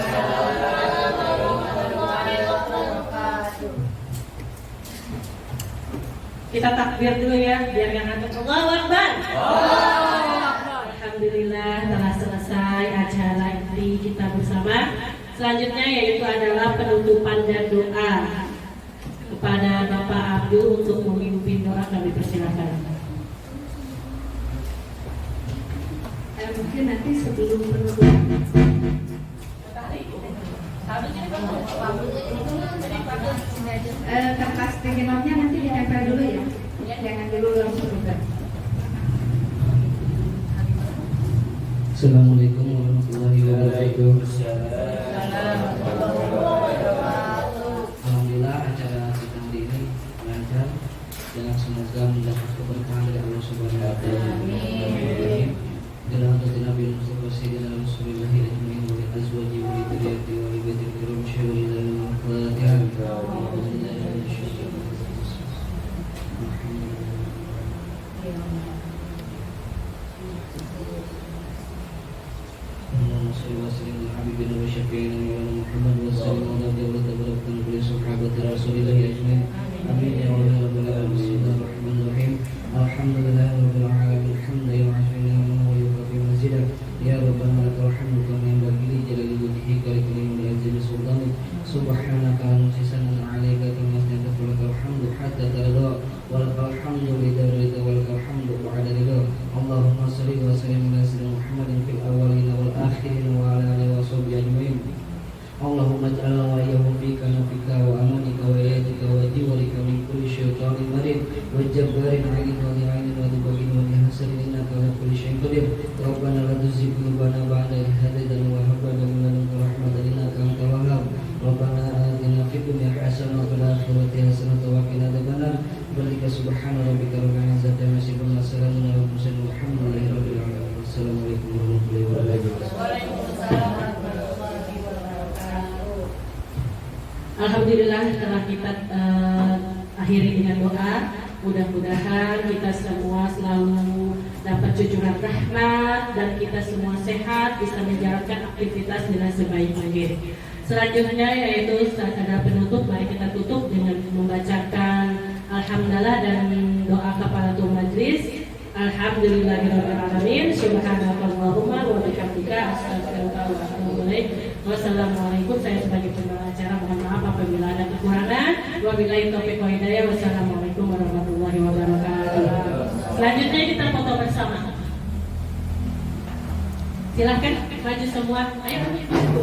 Kita takbir dulu ya, biar yang ngantuk. Allahu Akbar. Alhamdulillah telah selesai acara inti kita bersama. Selanjutnya yaitu adalah penutupan dan doa. Kepada Bapak Abdul untuk memimpin doa, kami persilakan. Mungkin nanti sebelum penutupan kertas pengenalnya nanti ditempel dulu ya, jangan dulu langsung buka. Assalamualaikum warahmatullahi wabarakatuh. Alhamdulillah acara kita hari ini lancar dan semoga mendapat keberkahan dari Allah Subhanahu wa taala. Amin. Dalam hati Nabi Mustafa Sayyidina Rasulullah ajmain wa azwaji wa dzurriyyati wa ibadil kiram syuhada Al-Fatihah. حبيبنا وشفيعنا مولانا محمد وسلم على دولة بركة كل صحابة رسول الله أجمعين آمين يا رب العالمين. بسم الله الرحمن الرحيم. الحمد لله رب العالمين حمدا يعافي نعمه ويكفي مزيدا يا ربنا لك الحمد كما ينبغي لجلال وجهك ولكريم العزيز سلطانك سبحانك لا نحصي ثناء عليك كما أثنيت لك الحمد حتى ترضى ولك الحمد إذا رضيت ولك الحمد بعد رضا. اللهم صل وسلم على سيدنا محمد في الأولين والآخرين وعلى آله وصحبه أجمعين. اللهم اجعلنا وإياهم في كنفك وأمانك وإيادك وجوارك من كل شيء qadir. Rabbana la tuzigh qulubana ba'da idh hadaytana wa hab lana min ladunka rahmatan innaka antal wahhab. Rabbana atina fid dunya hasanah wa fil akhirati hasanah wa qina adzabannar. Walika subhana rabbika rabbil izzati amma yasifun wa salamun alal mursalin walhamdulillahi rabbil alamin. Assalamualaikum warahmatullahi wabarakatuh. Alhamdulillah setelah kita akhiri dengan doa, mudah-mudahan kita semua selalu dapat cucuran rahmat dan kita semua sehat, bisa menjalankan aktivitas dengan sebaik mungkin. Selanjutnya yaitu saat ada penutup, mari kita tutup dengan membacakan alhamdulillah dan doa kafaratul majlis. Alhamdulillahirrahmanirrahim. Subhanakallahumma wa bihamdika astaghfiruka wa atubu ilaik. Wassalamualaikum. Saya sebagai pembawa acara mohon maaf apabila ada kekurangan. Wabillahi taufiq wal hidayah. Wassalamualaikum warahmatullahi wabarakatuh. Selanjutnya kita foto bersama. Silahkan maju semua. Ayo maju.